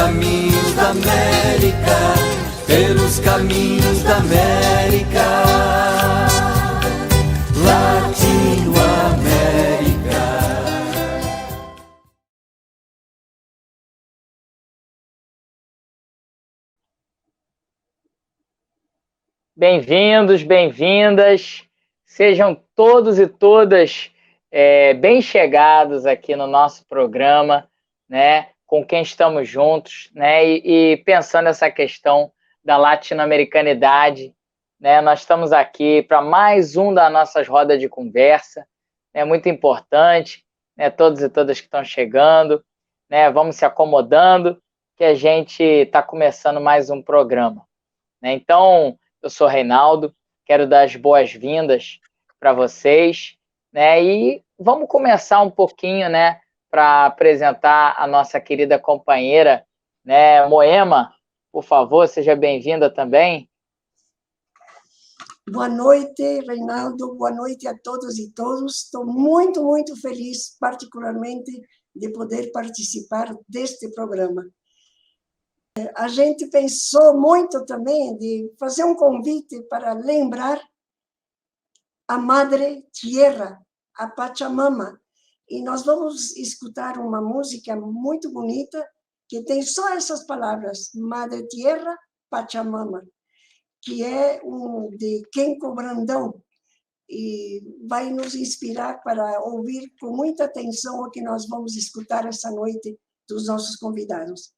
caminhos da América, pelos caminhos da América, Latinoamérica. Bem-vindos, bem-vindas, sejam todos e todas bem chegados aqui no nosso programa, né, com quem estamos juntos, né, e pensando essa questão da latino-americanidade, né, nós estamos aqui para mais um das nossas rodas de conversa, é muito importante, né, todos e todas que estão chegando, né, vamos se acomodando, que a gente está começando mais um programa, né, então eu sou Reinaldo, quero dar as boas-vindas para vocês, né? E vamos começar um pouquinho, né, para apresentar a nossa querida companheira, né, Moema, por favor, seja bem-vinda também. Boa noite, Reinaldo, boa noite a todos e todas. Estou muito, muito feliz, particularmente, de poder participar deste programa. A gente pensou muito também de fazer um convite para lembrar a Madre Tierra, a Pachamama. E nós vamos escutar uma música muito bonita que tem só essas palavras, Madre Tierra, Pachamama, que é de Kenko Brandão, e vai nos inspirar para ouvir com muita atenção o que nós vamos escutar essa noite dos nossos convidados.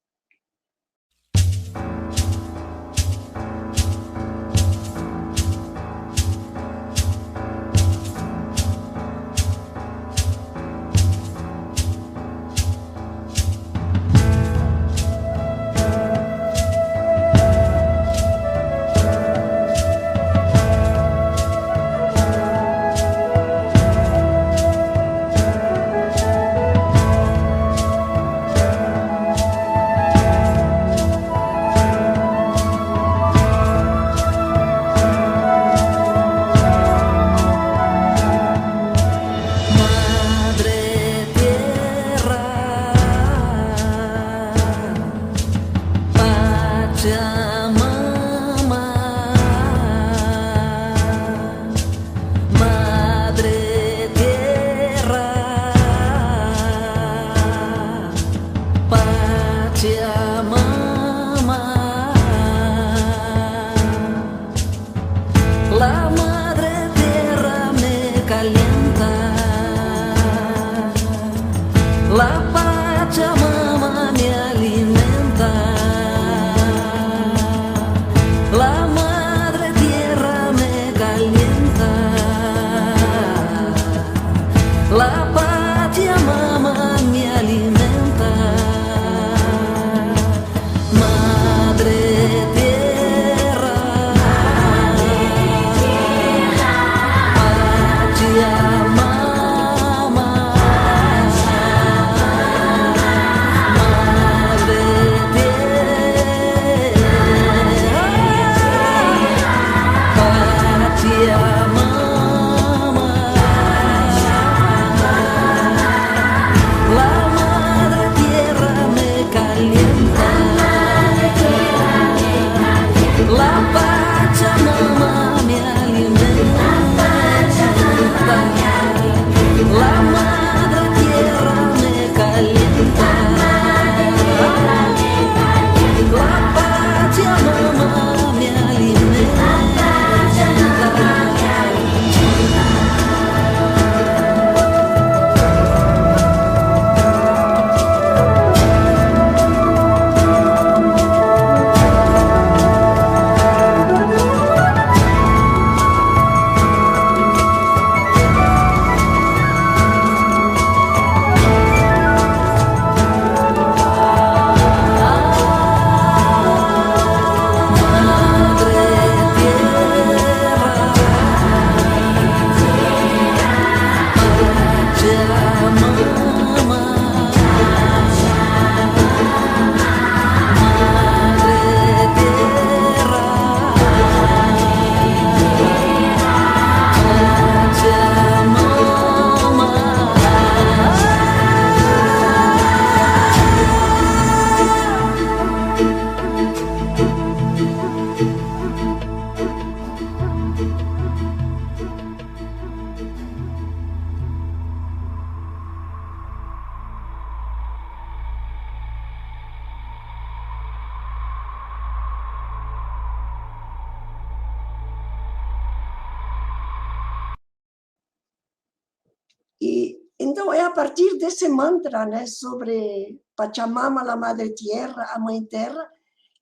E então é a partir desse mantra, né, sobre Pachamama, a Madre Tierra, a Mãe Terra,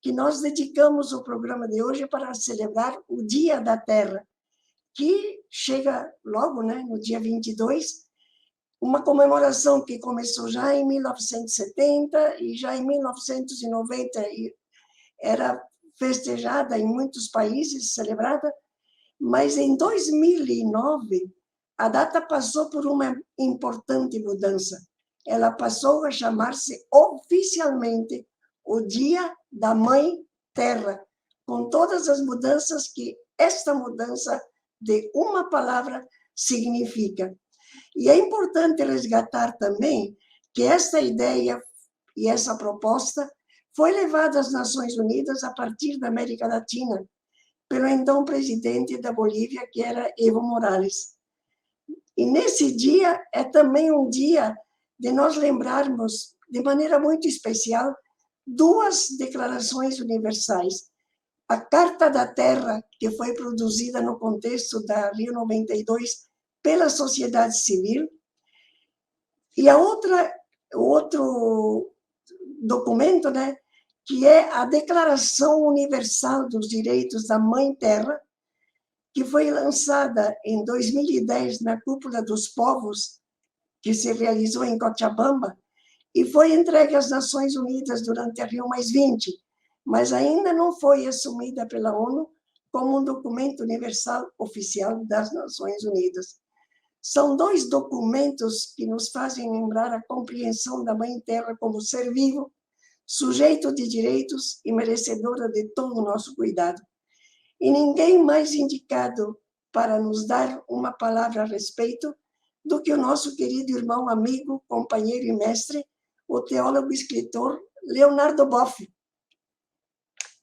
que nós dedicamos o programa de hoje para celebrar o Dia da Terra, que chega logo, né, no dia 22, uma comemoração que começou já em 1970 e já em 1990 era festejada em muitos países, celebrada, mas em 2009 a data passou por uma importante mudança. Ela passou a chamar-se oficialmente o Dia da Mãe Terra, com todas as mudanças que esta mudança de uma palavra significa. E é importante resgatar também que esta ideia e essa proposta foi levada às Nações Unidas a partir da América Latina, pelo então presidente da Bolívia, que era Evo Morales. E nesse dia é também um dia de nós lembrarmos, de maneira muito especial, duas declarações universais. A Carta da Terra, que foi produzida no contexto da Rio 92 pela sociedade civil, e o outro documento, né, que é a Declaração Universal dos Direitos da Mãe Terra, que foi lançada em 2010 na Cúpula dos Povos, que se realizou em Cochabamba, e foi entregue às Nações Unidas durante a Rio+20, mas ainda não foi assumida pela ONU como um documento universal oficial das Nações Unidas. São dois documentos que nos fazem lembrar a compreensão da Mãe Terra como ser vivo, sujeito de direitos e merecedora de todo o nosso cuidado. E ninguém mais indicado para nos dar uma palavra a respeito do que o nosso querido irmão, amigo, companheiro e mestre, o teólogo e escritor Leonardo Boff.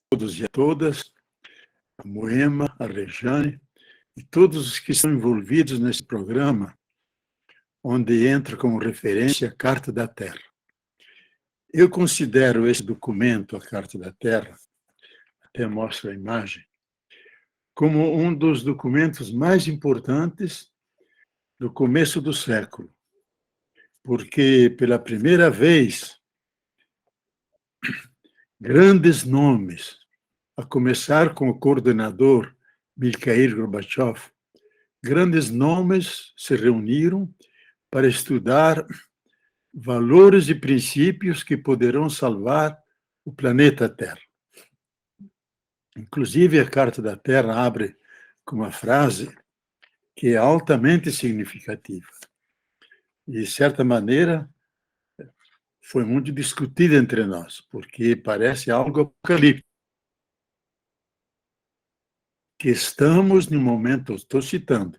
Todos e a todas, a Moema, a Rejane e todos os que estão envolvidos nesse programa, onde entra como referência a Carta da Terra. Eu considero esse documento, a Carta da Terra, até mostro a imagem, como um dos documentos mais importantes do começo do século, porque, pela primeira vez, grandes nomes, a começar com o coordenador Mikhail Gorbachev, grandes nomes se reuniram para estudar valores e princípios que poderão salvar o planeta Terra. Inclusive, a Carta da Terra abre com uma frase que é altamente significativa. E, de certa maneira, foi muito discutida entre nós, porque parece algo apocalíptico. Que estamos no momento, estou citando,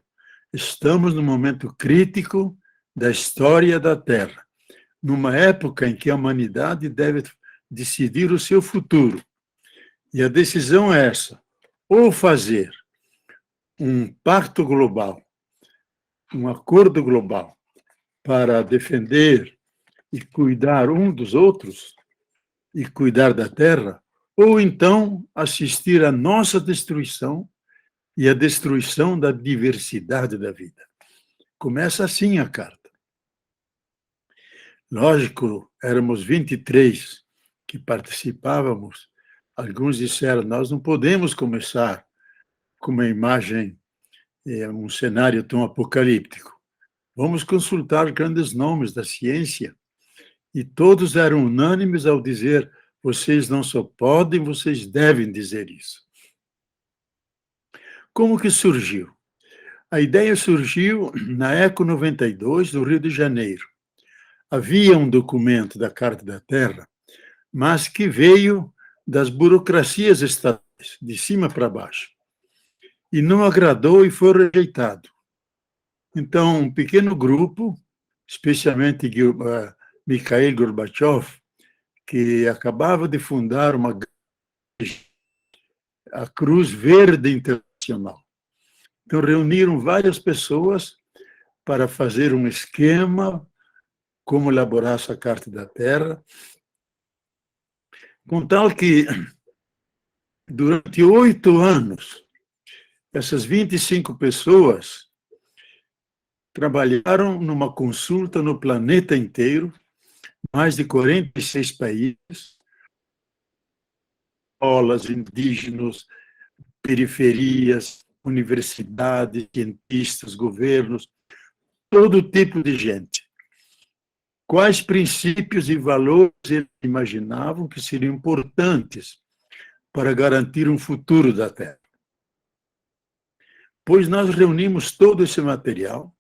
estamos no momento crítico da história da Terra, numa época em que a humanidade deve decidir o seu futuro. E a decisão é essa: ou fazer um pacto global, um acordo global para defender e cuidar um dos outros e cuidar da Terra, ou então assistir à nossa destruição e à destruição da diversidade da vida. Começa assim a carta. Lógico, éramos 23 que participávamos. Alguns disseram, nós não podemos começar com uma imagem, um cenário tão apocalíptico. Vamos consultar grandes nomes da ciência. E todos eram unânimes ao dizer, vocês não só podem, vocês devem dizer isso. Como que surgiu? A ideia surgiu na Eco 92, do Rio de Janeiro. Havia um documento da Carta da Terra, mas que veio das burocracias estatais, de cima para baixo. E não agradou e foi rejeitado. Então, um pequeno grupo, especialmente Mikhail Gorbachev, que acabava de fundar a Cruz Verde Internacional. Então, reuniram várias pessoas para fazer um esquema, como elaborar essa Carta da Terra, com tal que, durante 8 anos, essas 25 pessoas trabalharam numa consulta no planeta inteiro, mais de 46 países, escolas, indígenas, periferias, universidades, cientistas, governos, todo tipo de gente. Quais princípios e valores eles imaginavam que seriam importantes para garantir um futuro da Terra? Pois nós reunimos todo esse material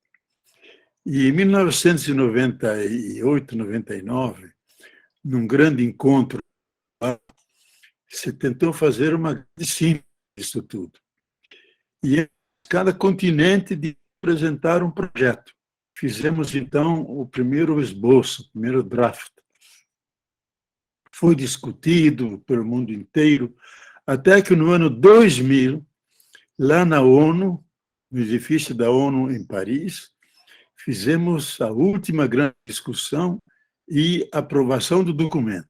e, em 1998, 99, num grande encontro, se tentou fazer uma grande síntese disso tudo. E cada continente de apresentar um projeto. Fizemos, então, o primeiro esboço, o primeiro draft. Foi discutido pelo mundo inteiro, até que no ano 2000, lá na ONU, no edifício da ONU em Paris, fizemos a última grande discussão e aprovação do documento.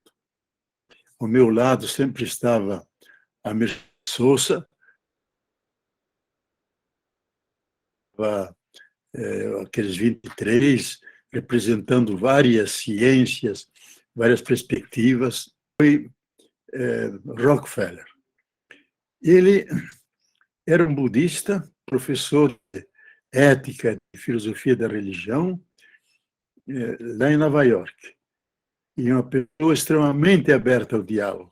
Ao meu lado sempre estava a Mercedes Sosa, aqueles 23, representando várias ciências, várias perspectivas, foi Rockefeller. Ele era um budista, professor de ética e filosofia da religião, lá em Nova York, e uma pessoa extremamente aberta ao diálogo.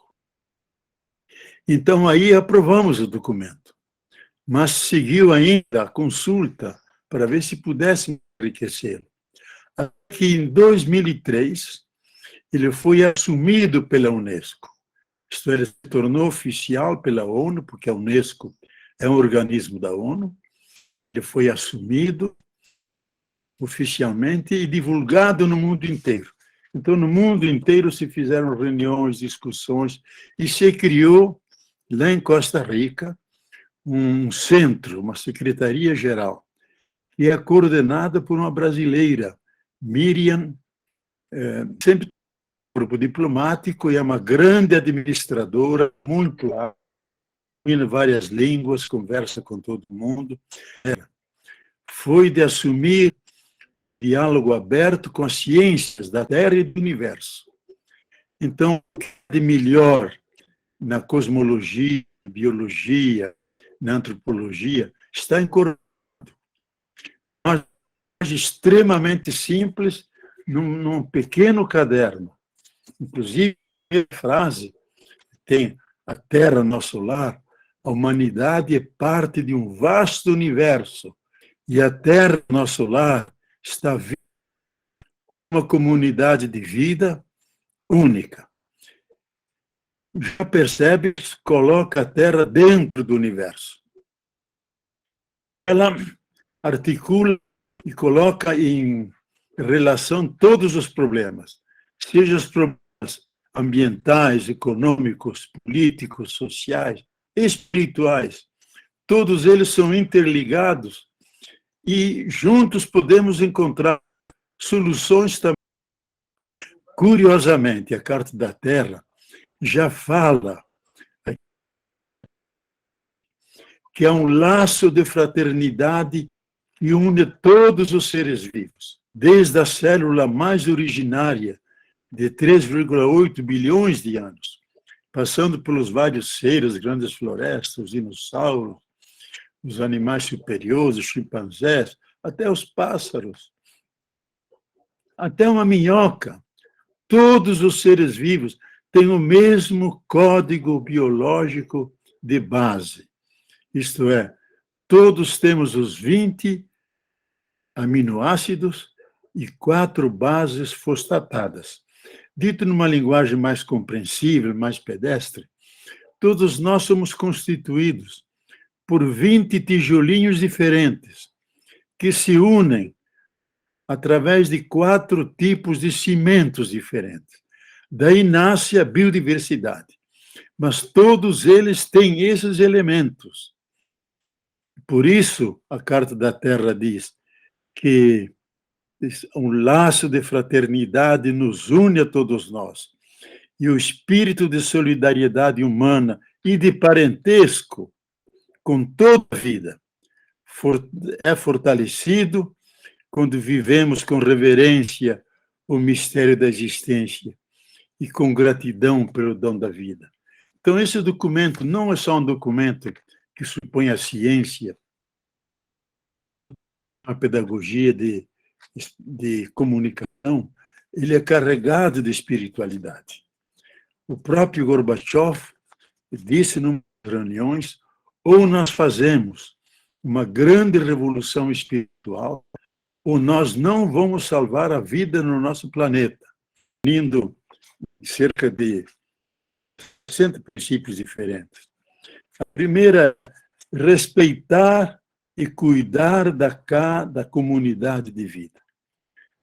Então, aí aprovamos o documento, mas seguiu ainda a consulta para ver se pudéssemos enriquecê-lo. Até que, em 2003, ele foi assumido pela Unesco. Isto é, ele se tornou oficial pela ONU, porque a Unesco é um organismo da ONU. Ele foi assumido oficialmente e divulgado no mundo inteiro. Então, no mundo inteiro se fizeram reuniões, discussões, e se criou, lá em Costa Rica, um centro, uma secretaria-geral, que é coordenada por uma brasileira, Miriam, sempre grupo diplomático, e é uma grande administradora, muito hábil, em várias línguas, conversa com todo mundo. Foi de assumir diálogo aberto com as ciências da Terra e do universo. Então, o que é de melhor na cosmologia, na biologia, na antropologia, está incorporado. Uma extremamente simples, num pequeno caderno. Inclusive, a frase tem: a Terra, nosso lar, a humanidade é parte de um vasto universo, e a Terra, nosso lar, está vivendo uma comunidade de vida única. Já percebe, coloca a Terra dentro do universo. Ela articula e coloca em relação todos os problemas, seja os problemas ambientais, econômicos, políticos, sociais, espirituais. Todos eles são interligados e juntos podemos encontrar soluções também. Curiosamente, a Carta da Terra já fala que é um laço de fraternidade que une todos os seres vivos, desde a célula mais originária, de 3,8 bilhões de anos, passando pelos vários seres, grandes florestas, os dinossauros, os animais superiores, os chimpanzés, até os pássaros, até uma minhoca. Todos os seres vivos têm o mesmo código biológico de base. Isto é, todos temos os 20 aminoácidos e 4 bases fosfatadas. Dito numa linguagem mais compreensível, mais pedestre, todos nós somos constituídos por 20 tijolinhos diferentes, que se unem através de 4 tipos de cimentos diferentes. Daí nasce a biodiversidade. Mas todos eles têm esses elementos. Por isso, a Carta da Terra diz que um laço de fraternidade nos une a todos nós. E o espírito de solidariedade humana e de parentesco com toda a vida é fortalecido quando vivemos com reverência o mistério da existência e com gratidão pelo dom da vida. Então, esse documento não é só um documento que supõe a ciência, a pedagogia de comunicação, ele é carregado de espiritualidade. O próprio Gorbachev disse em umas reuniões, ou nós fazemos uma grande revolução espiritual, ou nós não vamos salvar a vida no nosso planeta, unindo cerca de 60 princípios diferentes. A primeira é respeitar e cuidar da comunidade de vida.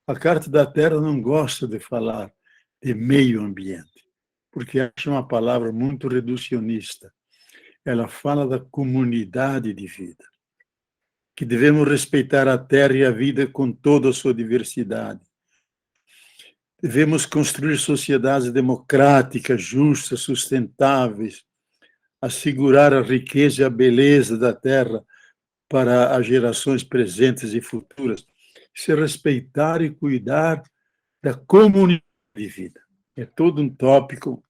A Carta da Terra não gosta de falar de meio ambiente, porque acha uma palavra muito reducionista. Ela fala da comunidade de vida, que devemos respeitar a Terra e a vida com toda a sua diversidade. Devemos construir sociedades democráticas, justas, sustentáveis, assegurar a riqueza e a beleza da Terra para as gerações presentes e futuras, se respeitar e cuidar da comunidade de vida. É todo um tópico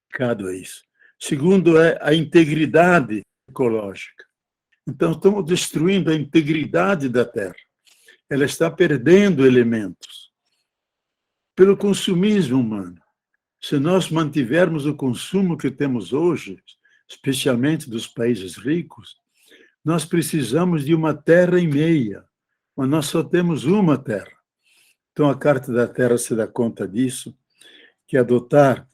dedicado a isso. Segundo é a integridade ecológica. Então, estamos destruindo a integridade da Terra. Ela está perdendo elementos pelo consumismo humano. Se nós mantivermos o consumo que temos hoje, especialmente dos países ricos, nós precisamos de uma terra e meia, mas nós só temos uma terra. Então, a Carta da Terra se dá conta disso, que adotar,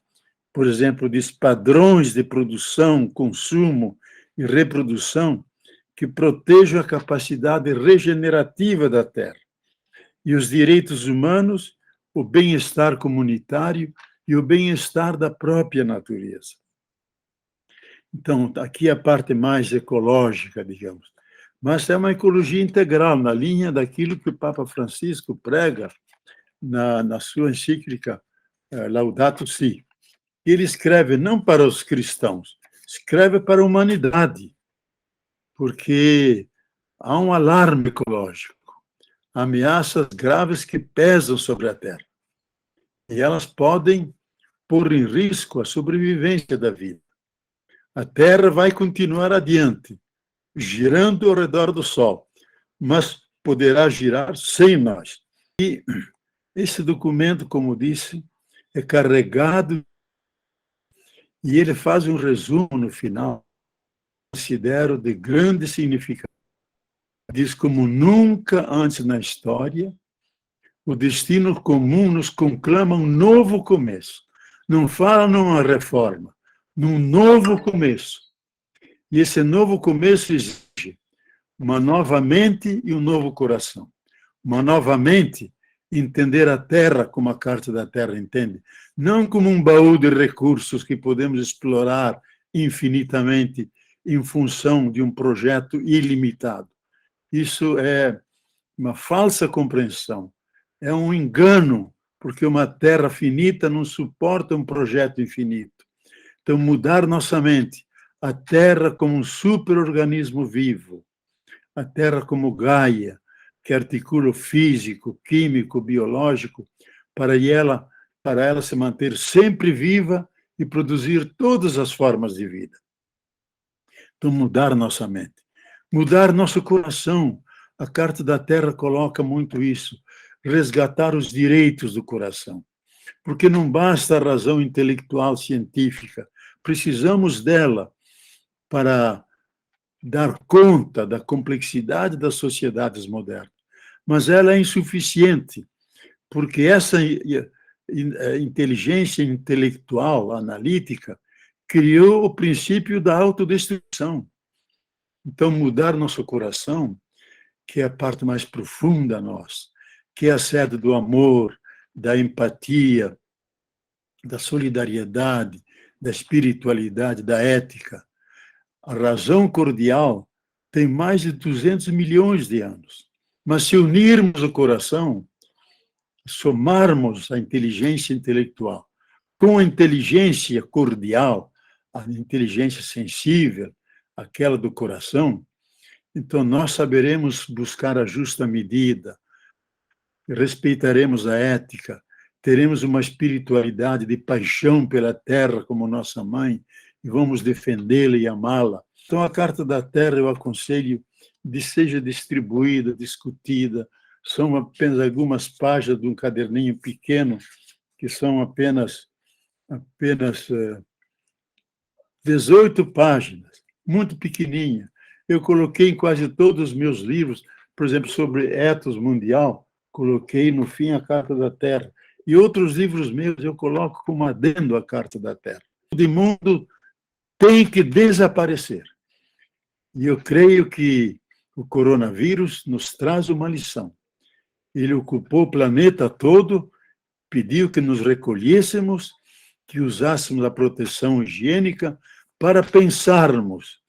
por exemplo, padrões de produção, consumo e reprodução que protejam a capacidade regenerativa da terra e os direitos humanos, o bem-estar comunitário e o bem-estar da própria natureza. Então, aqui a parte mais ecológica, digamos. Mas é uma ecologia integral, na linha daquilo que o Papa Francisco prega na sua encíclica Laudato Si. Ele escreve não para os cristãos, escreve para a humanidade, porque há um alarme ecológico, ameaças graves que pesam sobre a Terra. E elas podem pôr em risco a sobrevivência da vida. A Terra vai continuar adiante, girando ao redor do Sol, mas poderá girar sem nós. E esse documento, como disse, é carregado e ele faz um resumo no final, considero de grande significado. Diz como nunca antes na história, o destino comum nos conclama um novo começo. Não fala numa reforma, num novo começo. E esse novo começo exige uma nova mente e um novo coração. Uma nova mente, entender a Terra como a Carta da Terra entende, não como um baú de recursos que podemos explorar infinitamente em função de um projeto ilimitado. Isso é uma falsa compreensão, é um engano, porque uma Terra finita não suporta um projeto infinito. Então, mudar nossa mente, a Terra como um superorganismo vivo, a Terra como Gaia, que articula o físico, químico, biológico, para ela se manter sempre viva e produzir todas as formas de vida. Então, mudar nossa mente. Mudar nosso coração. A Carta da Terra coloca muito isso. Resgatar os direitos do coração. Porque não basta a razão intelectual científica. Precisamos dela para dar conta da complexidade das sociedades modernas. Mas ela é insuficiente, porque essa inteligência intelectual, analítica, criou o princípio da autodestruição. Então, mudar nosso coração, que é a parte mais profunda nossa, que é a sede do amor, da empatia, da solidariedade, da espiritualidade, da ética. A razão cordial tem mais de 200 milhões de anos. Mas se unirmos o coração, somarmos a inteligência intelectual com a inteligência cordial, a inteligência sensível, aquela do coração, Então, nós saberemos buscar a justa medida, respeitaremos a ética, teremos uma espiritualidade de paixão pela terra como nossa mãe e vamos defendê-la e amá-la. Então, a Carta da Terra, eu aconselho de seja distribuída, discutida. São apenas algumas páginas de um caderninho pequeno, que são apenas 18 páginas, muito pequenininha. Eu coloquei em quase todos os meus livros, por exemplo, sobre ethos mundial, coloquei no fim a Carta da Terra. E outros livros meus eu coloco como adendo à Carta da Terra. O mundo tem que desaparecer. E eu creio que o coronavírus nos traz uma lição. Ele ocupou o planeta todo, pediu que nos recolhêssemos, que usássemos a proteção higiênica para pensarmos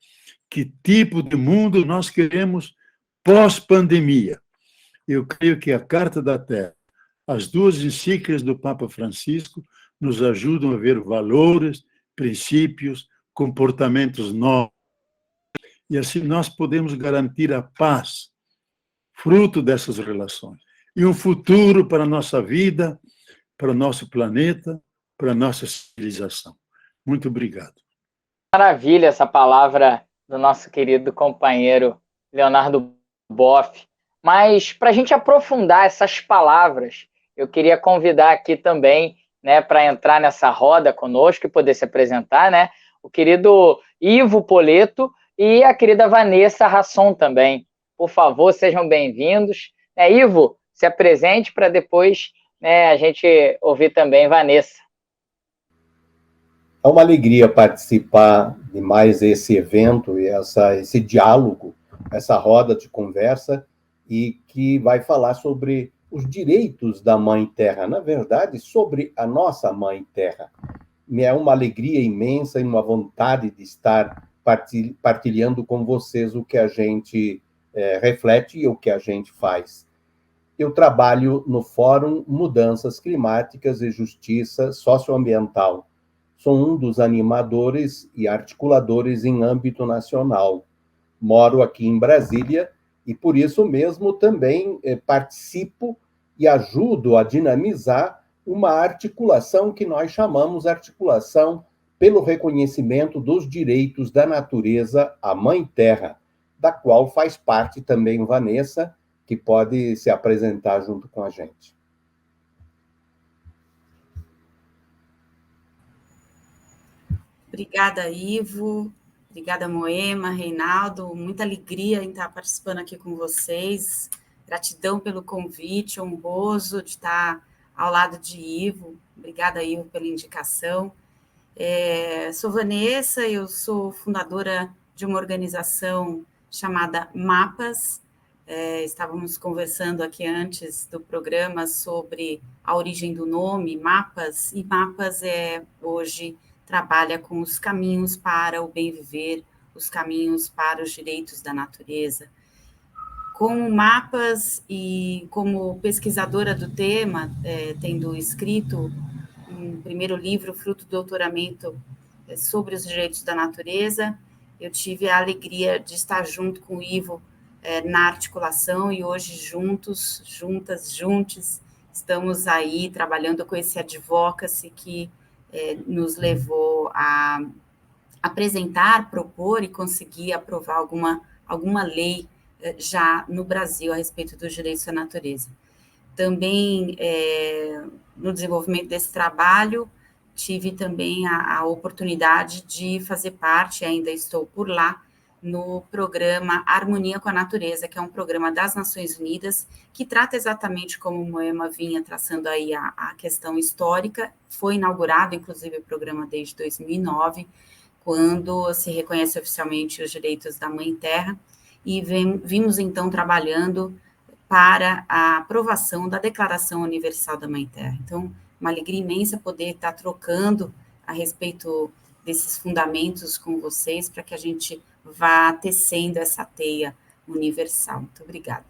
que tipo de mundo nós queremos pós-pandemia. Eu creio que a Carta da Terra, as duas encíclicas do Papa Francisco, nos ajudam a ver valores, princípios, comportamentos novos. E assim nós podemos garantir a paz, fruto dessas relações. E um futuro para a nossa vida, para o nosso planeta, para a nossa civilização. Muito obrigado. Maravilha essa palavra do nosso querido companheiro Leonardo Boff. Mas, para a gente aprofundar essas palavras, eu queria convidar aqui também, né, para entrar nessa roda conosco e poder se apresentar, né, o querido Ivo Poleto e a querida Vanessa Rasson também. Por favor, sejam bem-vindos. Ivo, se apresente para depois, né, a gente ouvir também Vanessa. É uma alegria participar de mais esse evento e esse diálogo, essa roda de conversa, e que vai falar sobre os direitos da Mãe Terra, na verdade, sobre a nossa Mãe Terra. É uma alegria imensa e uma vontade de estar partilhando com vocês o que a gente reflete e o que a gente faz. Eu trabalho no Fórum Mudanças Climáticas e Justiça Socioambiental. Sou um dos animadores e articuladores em âmbito nacional. Moro aqui em Brasília e, por isso mesmo, também participo e ajudo a dinamizar uma articulação que nós chamamos articulação pelo reconhecimento dos direitos da natureza à Mãe Terra, da qual faz parte também Vanessa, que pode se apresentar junto com a gente. Obrigada, Ivo. Obrigada, Moema, Reinaldo. Muita alegria em estar participando aqui com vocês. Gratidão pelo convite, honroso de estar ao lado de Ivo. Obrigada, Ivo, pela indicação. Sou Vanessa, eu sou fundadora de uma organização chamada Mapas. Estávamos conversando aqui antes do programa sobre a origem do nome, Mapas, e Mapas hoje trabalha com os caminhos para o bem viver, os caminhos para os direitos da natureza. Como Mapas e como pesquisadora do tema, tendo escrito um primeiro livro, fruto do doutoramento sobre os direitos da natureza, eu tive a alegria de estar junto com o Ivo na articulação e hoje juntos, estamos aí trabalhando com esse advocacy que nos levou a apresentar, propor e conseguir aprovar alguma lei já no Brasil a respeito dos direitos da natureza. Também, no desenvolvimento desse trabalho, tive também a oportunidade de fazer parte, ainda estou por lá, no programa Harmonia com a Natureza, que é um programa das Nações Unidas, que trata exatamente como o Moema vinha traçando aí a questão histórica. Foi inaugurado, inclusive, o programa desde 2009, quando se reconhece oficialmente os direitos da Mãe Terra, e vimos, então, trabalhando para a aprovação da Declaração Universal da Mãe Terra. Então, uma alegria imensa poder estar trocando a respeito desses fundamentos com vocês, para que a gente vá tecendo essa teia universal. Muito obrigada.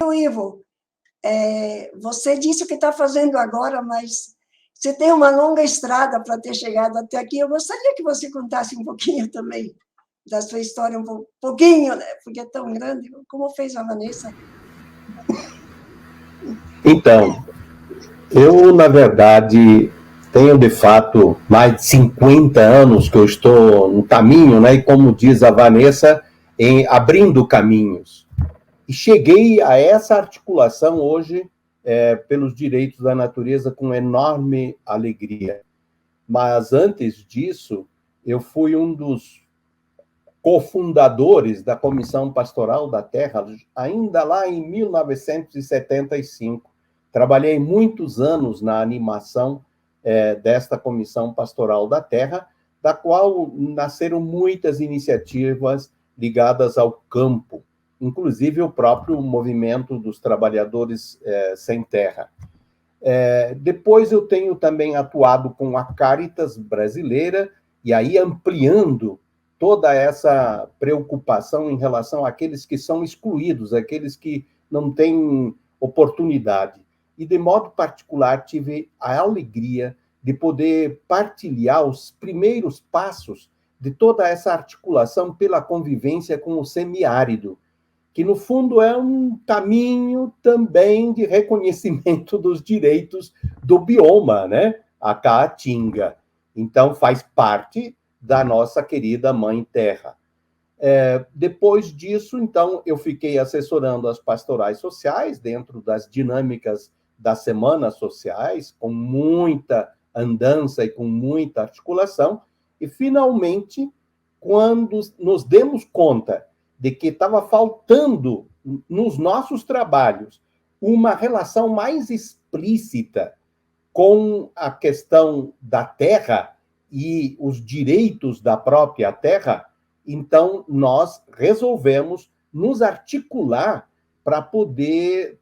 Ivo, você disse o que está fazendo agora, mas Você tem uma longa estrada para ter chegado até aqui. Eu gostaria que você contasse um pouquinho também da sua história, um pouquinho, né? Porque é tão grande. Como fez a Vanessa? Então, eu, na verdade, tenho, de fato, mais de 50 anos que eu estou no caminho, né? E como diz a Vanessa, abrindo caminhos. E cheguei a essa articulação hoje pelos direitos da natureza com enorme alegria. Mas, antes disso, eu fui um dos cofundadores da Comissão Pastoral da Terra, ainda lá em 1975. Trabalhei muitos anos na animação desta Comissão Pastoral da Terra, da qual nasceram muitas iniciativas ligadas ao campo, inclusive o próprio movimento dos trabalhadores sem terra. Depois eu tenho também atuado com a Caritas brasileira, e aí ampliando toda essa preocupação em relação àqueles que são excluídos, aqueles que não têm oportunidade. E, de modo particular, tive a alegria de poder partilhar os primeiros passos de toda essa articulação pela convivência com o semiárido, que, no fundo, é um caminho também de reconhecimento dos direitos do bioma, né? A Caatinga. Então, faz parte da nossa querida Mãe Terra. Depois disso, então, eu fiquei assessorando as pastorais sociais dentro das dinâmicas das semanas sociais, com muita andança e com muita articulação, e, finalmente, quando nos demos conta de que estava faltando nos nossos trabalhos uma relação mais explícita com a questão da terra e os direitos da própria terra, então nós resolvemos nos articular para poder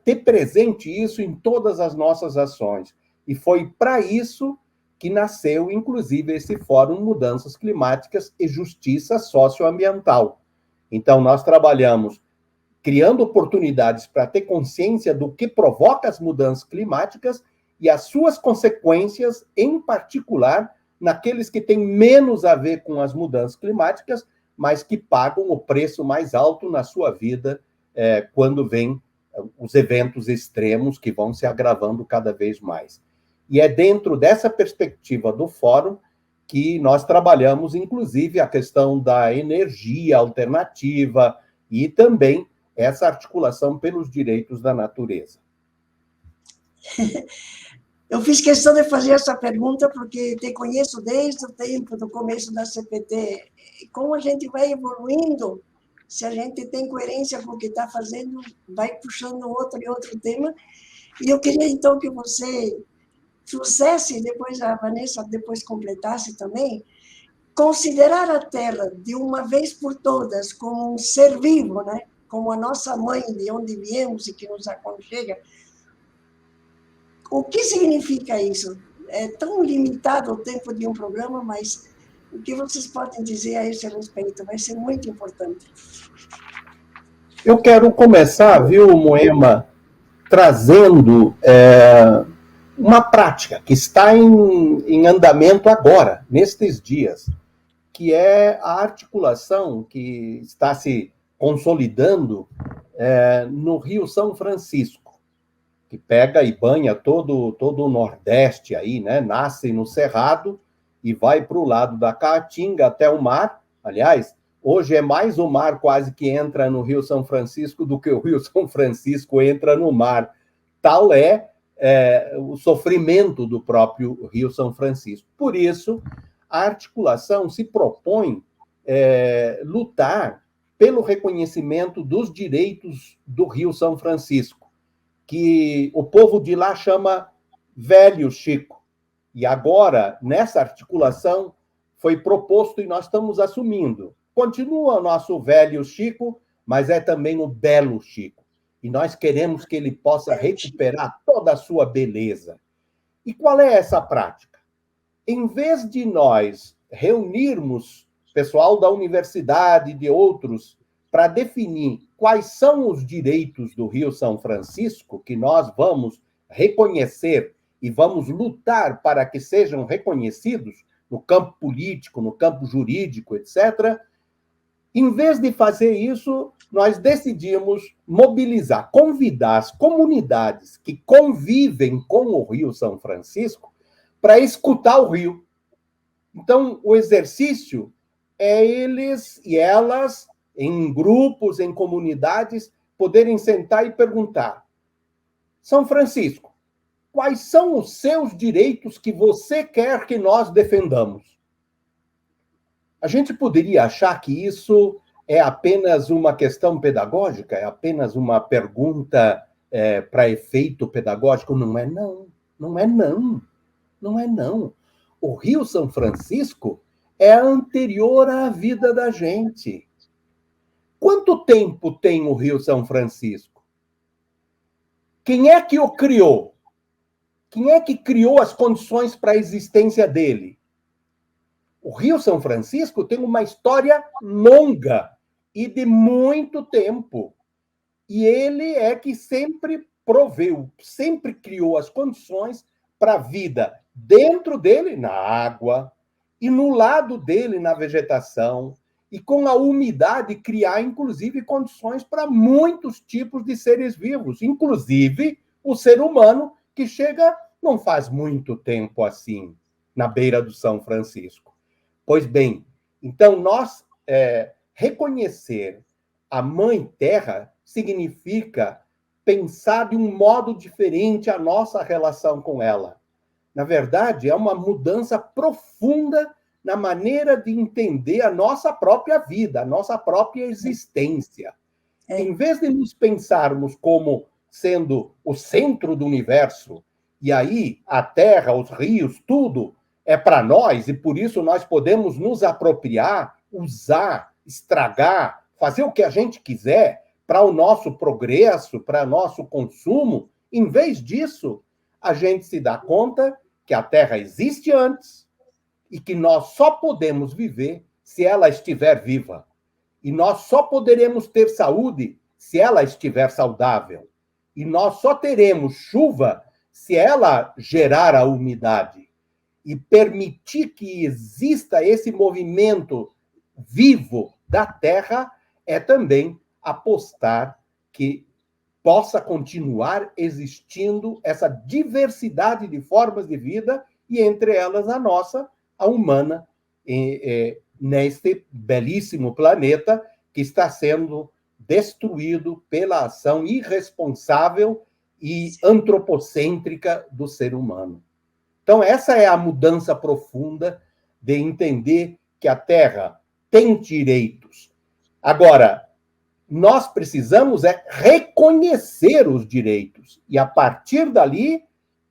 ter presente isso em todas as nossas ações. E foi para isso que nasceu, inclusive, esse Fórum Mudanças Climáticas e Justiça Socioambiental. Então, nós trabalhamos criando oportunidades para ter consciência do que provoca as mudanças climáticas e as suas consequências, em particular, naqueles que têm menos a ver com as mudanças climáticas, mas que pagam o preço mais alto na sua vida quando vêm os eventos extremos que vão se agravando cada vez mais. E é dentro dessa perspectiva do Fórum que nós trabalhamos, inclusive, a questão da energia alternativa e também essa articulação pelos direitos da natureza. Eu fiz questão de fazer essa pergunta porque te conheço desde o tempo do começo da CPT. Como a gente vai evoluindo, se a gente tem coerência com o que está fazendo, vai puxando outro e outro tema. E eu queria, então, que você trouxesse, depois a Vanessa depois completasse também, considerar a Terra de uma vez por todas como um ser vivo, né? Como a nossa mãe, de onde viemos e que nos aconchega. O que significa isso? É tão limitado o tempo de um programa, mas o que vocês podem dizer a esse respeito? Vai ser muito importante. Eu quero começar, viu, Moema, trazendo uma prática que está em andamento agora, nestes dias, que é a articulação que está se consolidando no Rio São Francisco, que pega e banha todo o Nordeste aí, né? Nasce no Cerrado e vai para o lado da Caatinga até o mar. Aliás, hoje é mais o mar quase que entra no Rio São Francisco do que o Rio São Francisco entra no mar. Tal é o sofrimento do próprio Rio São Francisco. Por isso, a articulação se propõe lutar pelo reconhecimento dos direitos do Rio São Francisco, que o povo de lá chama Velho Chico. E agora, nessa articulação, foi proposto e nós estamos assumindo. Continua o nosso Velho Chico, mas é também o Belo Chico. E nós queremos que ele possa recuperar toda a sua beleza. E qual é essa prática? Em vez de nós reunirmos pessoal da universidade e de outros para definir quais são os direitos do Rio São Francisco que nós vamos reconhecer e vamos lutar para que sejam reconhecidos no campo político, no campo jurídico, etc., em vez de fazer isso, nós decidimos mobilizar, convidar as comunidades que convivem com o Rio São Francisco para escutar o rio. Então, o exercício é eles e elas, em grupos, em comunidades, poderem sentar e perguntar: São Francisco, quais são os seus direitos que você quer que nós defendamos? A gente poderia achar que isso é apenas uma questão pedagógica, é apenas uma pergunta para efeito pedagógico. Não é não, não é não, não é não. O Rio São Francisco é anterior à vida da gente. Quanto tempo tem o Rio São Francisco? Quem é que o criou? Quem é que criou as condições para a existência dele? O Rio São Francisco tem uma história longa e de muito tempo. E ele é que sempre proveu, sempre criou as condições para a vida dentro dele, na água, e no lado dele, na vegetação, e com a umidade criar, inclusive, condições para muitos tipos de seres vivos, inclusive o ser humano, que chega não faz muito tempo assim, na beira do São Francisco. Pois bem, então nós reconhecer a Mãe Terra significa pensar de um modo diferente a nossa relação com ela. Na verdade, é uma mudança profunda na maneira de entender a nossa própria vida, a nossa própria existência. Em vez de nos pensarmos como sendo o centro do universo, e aí a terra, os rios, tudo é para nós, e por isso nós podemos nos apropriar, usar, estragar, fazer o que a gente quiser para o nosso progresso, para o nosso consumo. Em vez disso, a gente se dá conta que a Terra existe antes e que nós só podemos viver se ela estiver viva. E nós só poderemos ter saúde se ela estiver saudável. E nós só teremos chuva se ela gerar a umidade. E permitir que exista esse movimento vivo da Terra é também apostar que possa continuar existindo essa diversidade de formas de vida, e entre elas a nossa, a humana, neste belíssimo planeta que está sendo destruído pela ação irresponsável e antropocêntrica do ser humano. Então, essa é a mudança profunda de entender que a Terra tem direitos. Agora, nós precisamos reconhecer os direitos. E, a partir dali,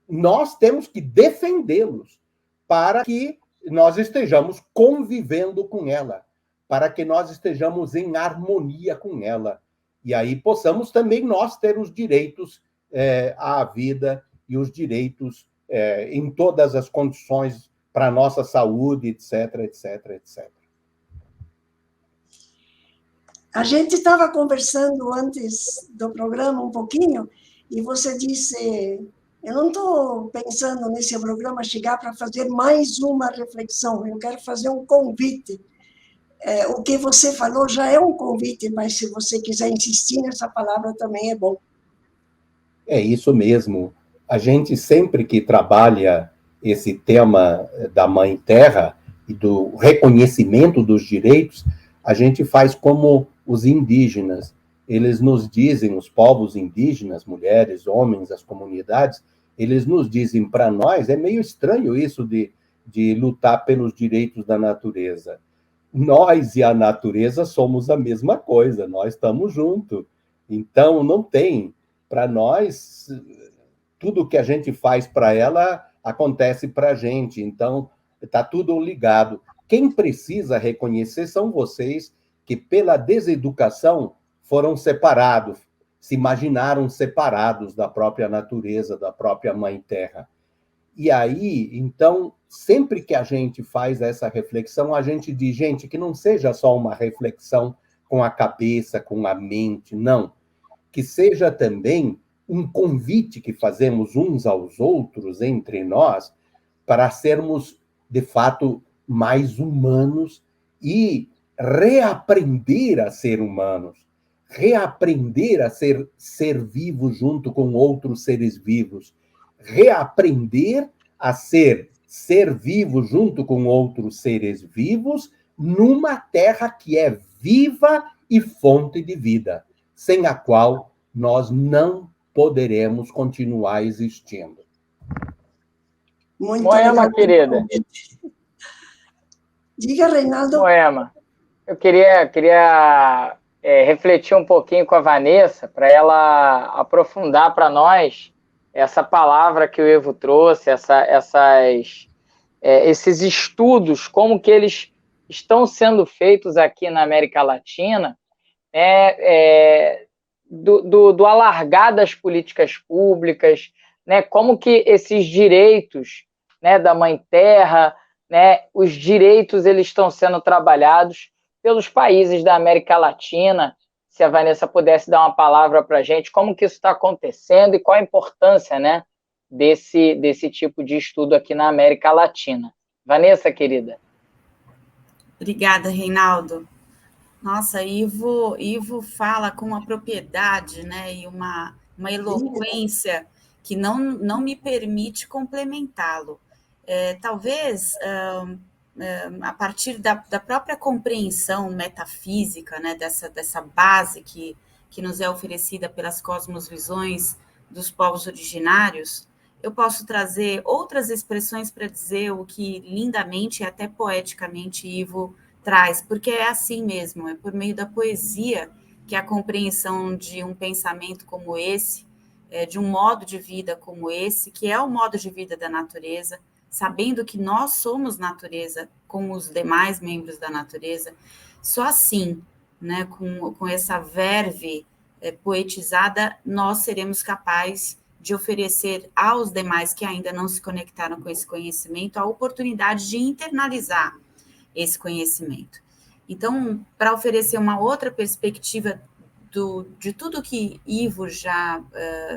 nós temos que defendê-los para que nós estejamos convivendo com ela, para que nós estejamos em harmonia com ela. E aí possamos também nós ter os direitos à vida e os direitos em todas as condições para a nossa saúde, etc, etc, etc. A gente estava conversando antes do programa um pouquinho, e você disse: eu não estou pensando nesse programa chegar para fazer mais uma reflexão, eu quero fazer um convite. O que você falou já é um convite, mas se você quiser insistir nessa palavra também é bom. É isso mesmo. A gente sempre que trabalha esse tema da Mãe Terra e do reconhecimento dos direitos, a gente faz como os indígenas. Eles nos dizem, os povos indígenas, mulheres, homens, as comunidades, eles nos dizem para nós, é meio estranho isso de lutar pelos direitos da natureza. Nós e a natureza somos a mesma coisa, nós estamos juntos. Então, não tem, para nós, tudo que a gente faz para ela acontece para a gente. Então, está tudo ligado. Quem precisa reconhecer são vocês que, pela deseducação, foram separados, se imaginaram separados da própria natureza, da própria Mãe Terra. E aí, então, sempre que a gente faz essa reflexão, a gente diz, gente, que não seja só uma reflexão com a cabeça, com a mente, não. Que seja também um convite que fazemos uns aos outros, entre nós, para sermos, de fato, mais humanos e reaprender a ser humanos, reaprender a ser vivo junto com outros seres vivos, reaprender a ser vivo junto com outros seres vivos numa terra que é viva e fonte de vida, sem a qual nós não poderemos continuar existindo. Muito Moema, legal. querida. Diga, Reinaldo. Moema, eu queria refletir um pouquinho com a Vanessa para ela aprofundar para nós essa palavra que o Ivo trouxe, esses estudos, como que eles estão sendo feitos aqui na América Latina, do alargar das políticas públicas, né, como que esses direitos, né, da Mãe Terra, né, os direitos eles estão sendo trabalhados pelos países da América Latina. Se a Vanessa pudesse dar uma palavra para a gente, como que isso está acontecendo e qual a importância, né, desse tipo de estudo aqui na América Latina. Vanessa, querida. Obrigada, Reinaldo. Nossa, Ivo fala com uma propriedade, né, e uma eloquência que não me permite complementá-lo. Talvez, a partir da própria compreensão metafísica, né, dessa base que nos é oferecida pelas cosmovisões dos povos originários, eu posso trazer outras expressões para dizer o que lindamente e até poeticamente Ivo traz, porque é assim mesmo, é por meio da poesia que a compreensão de um pensamento como esse, de um modo de vida como esse, que é o modo de vida da natureza, sabendo que nós somos natureza com os demais membros da natureza, só assim, né, com essa verve poetizada, nós seremos capazes de oferecer aos demais que ainda não se conectaram com esse conhecimento a oportunidade de internalizar esse conhecimento. Então, para oferecer uma outra perspectiva de tudo que Ivo já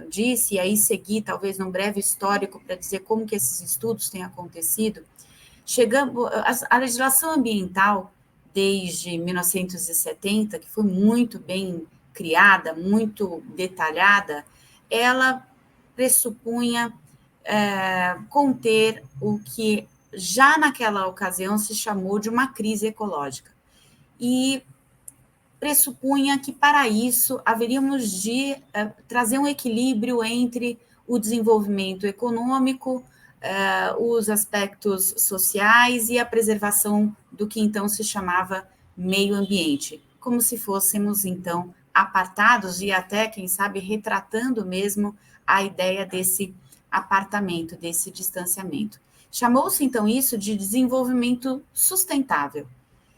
disse, e aí seguir talvez num breve histórico para dizer como que esses estudos têm acontecido, a legislação ambiental, desde 1970, que foi muito bem criada, muito detalhada, ela pressupunha conter o que já naquela ocasião se chamou de uma crise ecológica. E pressupunha que, para isso, haveríamos de trazer um equilíbrio entre o desenvolvimento econômico, os aspectos sociais e a preservação do que então se chamava meio ambiente, como se fôssemos, então, apartados e até, quem sabe, retratando mesmo a ideia desse apartamento, desse distanciamento. Chamou-se, então, isso de desenvolvimento sustentável.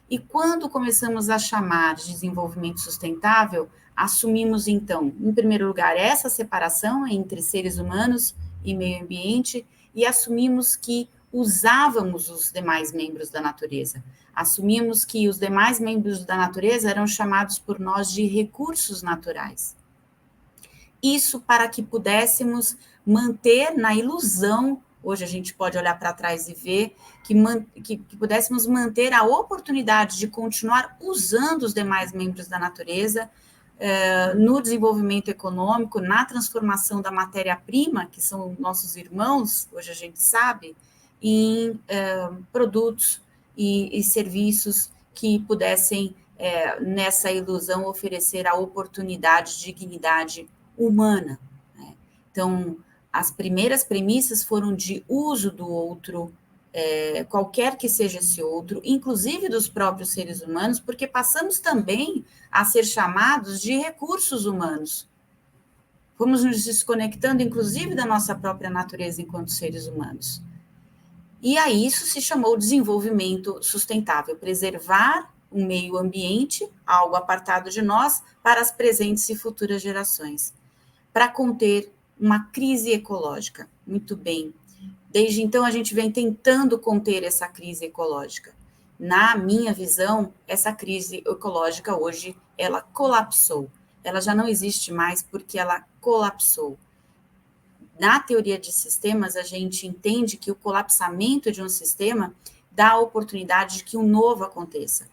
E quando começamos a chamar de desenvolvimento sustentável, assumimos, então, em primeiro lugar, essa separação entre seres humanos e meio ambiente e assumimos que usávamos os demais membros da natureza. Assumimos que os demais membros da natureza eram chamados por nós de recursos naturais. Isso para que pudéssemos manter na ilusão, hoje a gente pode olhar para trás e ver, que pudéssemos manter a oportunidade de continuar usando os demais membros da natureza no desenvolvimento econômico, na transformação da matéria-prima, que são nossos irmãos, hoje a gente sabe, em produtos e serviços que pudessem, nessa ilusão, oferecer a oportunidade de dignidade humana. Né? Então, as primeiras premissas foram de uso do outro, qualquer que seja esse outro, inclusive dos próprios seres humanos, porque passamos também a ser chamados de recursos humanos. Fomos nos desconectando, inclusive, da nossa própria natureza enquanto seres humanos. E a isso se chamou desenvolvimento sustentável, preservar o meio ambiente, algo apartado de nós, para as presentes e futuras gerações, para conter uma crise ecológica. Muito bem. Desde então, a gente vem tentando conter essa crise ecológica. Na minha visão, essa crise ecológica hoje, ela colapsou. ela já não existe mais porque ela colapsou. Na teoria de sistemas, a gente entende que o colapsamento de um sistema dá a oportunidade de que um novo aconteça.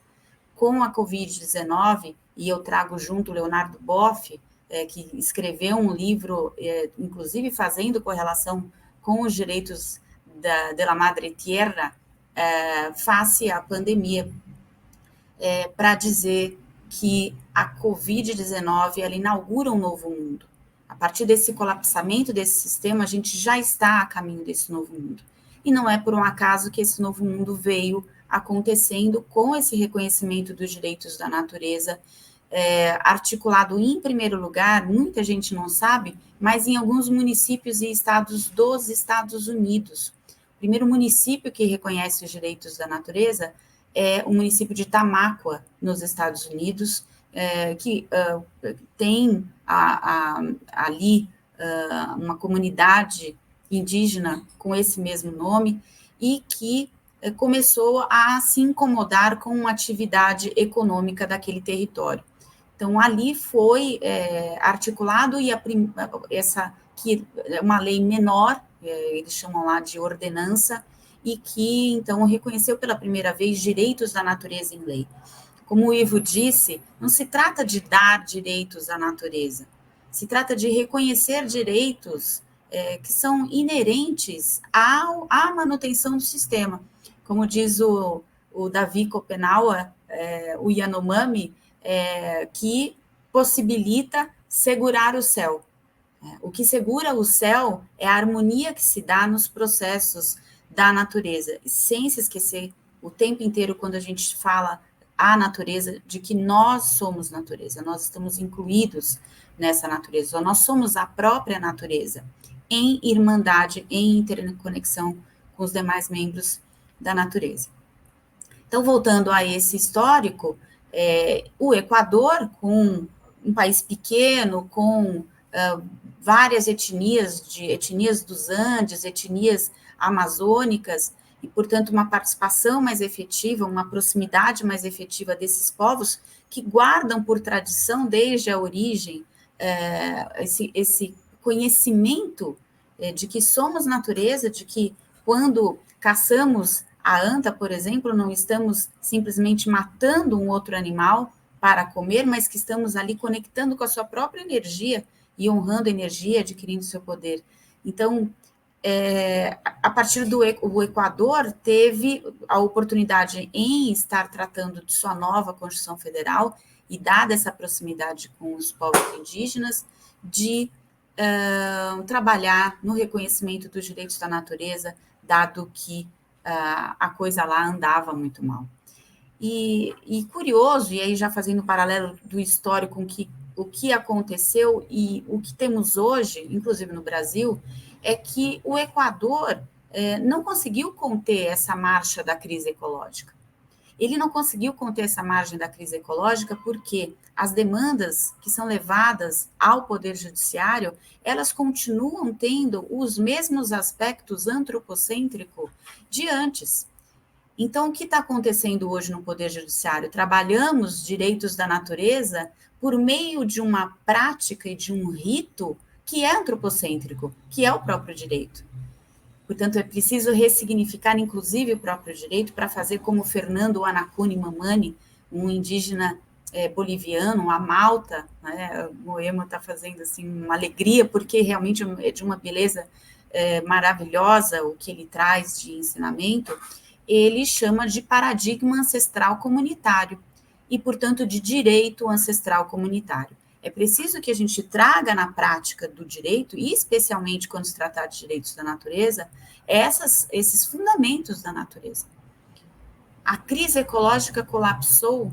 Com a Covid-19, e eu trago junto o Leonardo Boff, que escreveu um livro, inclusive fazendo correlação com os direitos de la Madre Tierra, face à pandemia, para dizer que a Covid-19 ela inaugura um novo mundo. A partir desse colapsamento desse sistema, a gente já está a caminho desse novo mundo. E não é por um acaso que esse novo mundo veio acontecendo com esse reconhecimento dos direitos da natureza, articulado em primeiro lugar, muita gente não sabe, mas em alguns municípios e estados dos Estados Unidos. O primeiro município que reconhece os direitos da natureza é o município de Tamaqua, nos Estados Unidos, que tem ali uma comunidade indígena com esse mesmo nome e que começou a se incomodar com uma atividade econômica daquele território. Então, ali foi articulado e que é uma lei menor, eles chamam lá de ordenança, e que, então, reconheceu pela primeira vez direitos da natureza em lei. Como o Ivo disse, não se trata de dar direitos à natureza, se trata de reconhecer direitos que são inerentes à manutenção do sistema. Como diz o Davi Kopenawa, o Yanomami, que possibilita segurar o céu. O que segura o céu é a harmonia que se dá nos processos da natureza, sem se esquecer o tempo inteiro, quando a gente fala a natureza, de que nós somos natureza, nós estamos incluídos nessa natureza, nós somos a própria natureza, em irmandade, em interconexão com os demais membros da natureza. Então, voltando a esse histórico, o Equador, com um país pequeno, com várias etnias dos Andes, etnias amazônicas, e, portanto, uma participação mais efetiva, uma proximidade mais efetiva desses povos que guardam por tradição, desde a origem, esse conhecimento de que somos natureza, de que quando caçamos a anta, por exemplo, não estamos simplesmente matando um outro animal para comer, mas que estamos ali conectando com a sua própria energia e honrando a energia, adquirindo seu poder. Então, a partir do Equador, teve a oportunidade em estar tratando de sua nova Constituição Federal e dada essa proximidade com os povos indígenas, de trabalhar no reconhecimento dos direitos da natureza, dado que a coisa lá andava muito mal. E curioso, e aí já fazendo um paralelo do histórico com o que aconteceu e o que temos hoje, inclusive no Brasil, é que o Equador não conseguiu conter essa marcha da crise ecológica. Ele não conseguiu conter essa margem da crise ecológica porque as demandas que são levadas ao Poder Judiciário, elas continuam tendo os mesmos aspectos antropocêntricos de antes. Então, o que está acontecendo hoje no Poder Judiciário? Trabalhamos direitos da natureza por meio de uma prática e de um rito que é antropocêntrico, que é o próprio direito. Portanto, é preciso ressignificar, inclusive, o próprio direito para fazer como Fernando Anacune Mamani, um indígena boliviano, uma Malta, né? O Moema está fazendo assim, uma alegria, porque realmente é de uma beleza maravilhosa o que ele traz de ensinamento. Ele chama de paradigma ancestral comunitário e, portanto, de direito ancestral comunitário. É preciso que a gente traga na prática do direito, e especialmente quando se tratar de direitos da natureza, esses fundamentos da natureza. A crise ecológica colapsou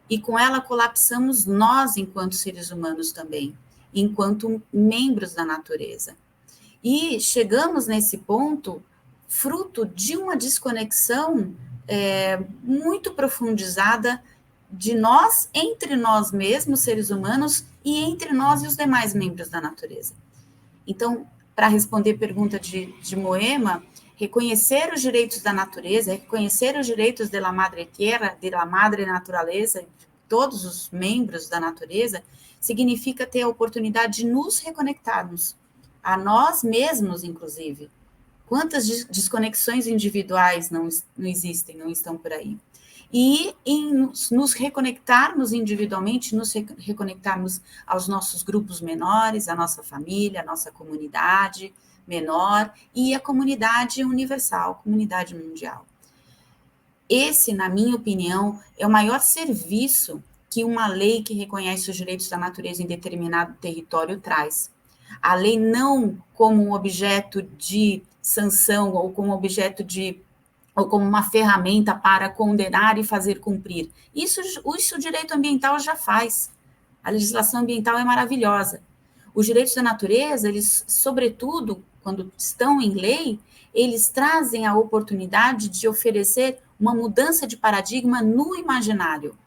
e com ela colapsamos nós enquanto seres humanos também, enquanto membros da natureza. E chegamos nesse ponto fruto de uma desconexão muito profundizada de nós, entre nós mesmos, seres humanos, e entre nós e os demais membros da natureza. Então, para responder a pergunta de Moema, reconhecer os direitos da natureza, reconhecer os direitos de la madre tierra, de la madre natureza, todos os membros da natureza, significa ter a oportunidade de nos reconectarmos, a nós mesmos, inclusive. Quantas desconexões individuais não existem, não estão por aí? E em nos reconectarmos individualmente, nos reconectarmos aos nossos grupos menores, à nossa família, à nossa comunidade menor e à comunidade universal, comunidade mundial. Esse, na minha opinião, é o maior serviço que uma lei que reconhece os direitos da natureza em determinado território traz. A lei não como um objeto de sanção ou como objeto de ou como uma ferramenta para condenar e fazer cumprir. Isso o direito ambiental já faz. A legislação ambiental é maravilhosa. Os direitos da natureza, eles, sobretudo, quando estão em lei, eles trazem a oportunidade de oferecer uma mudança de paradigma no imaginário,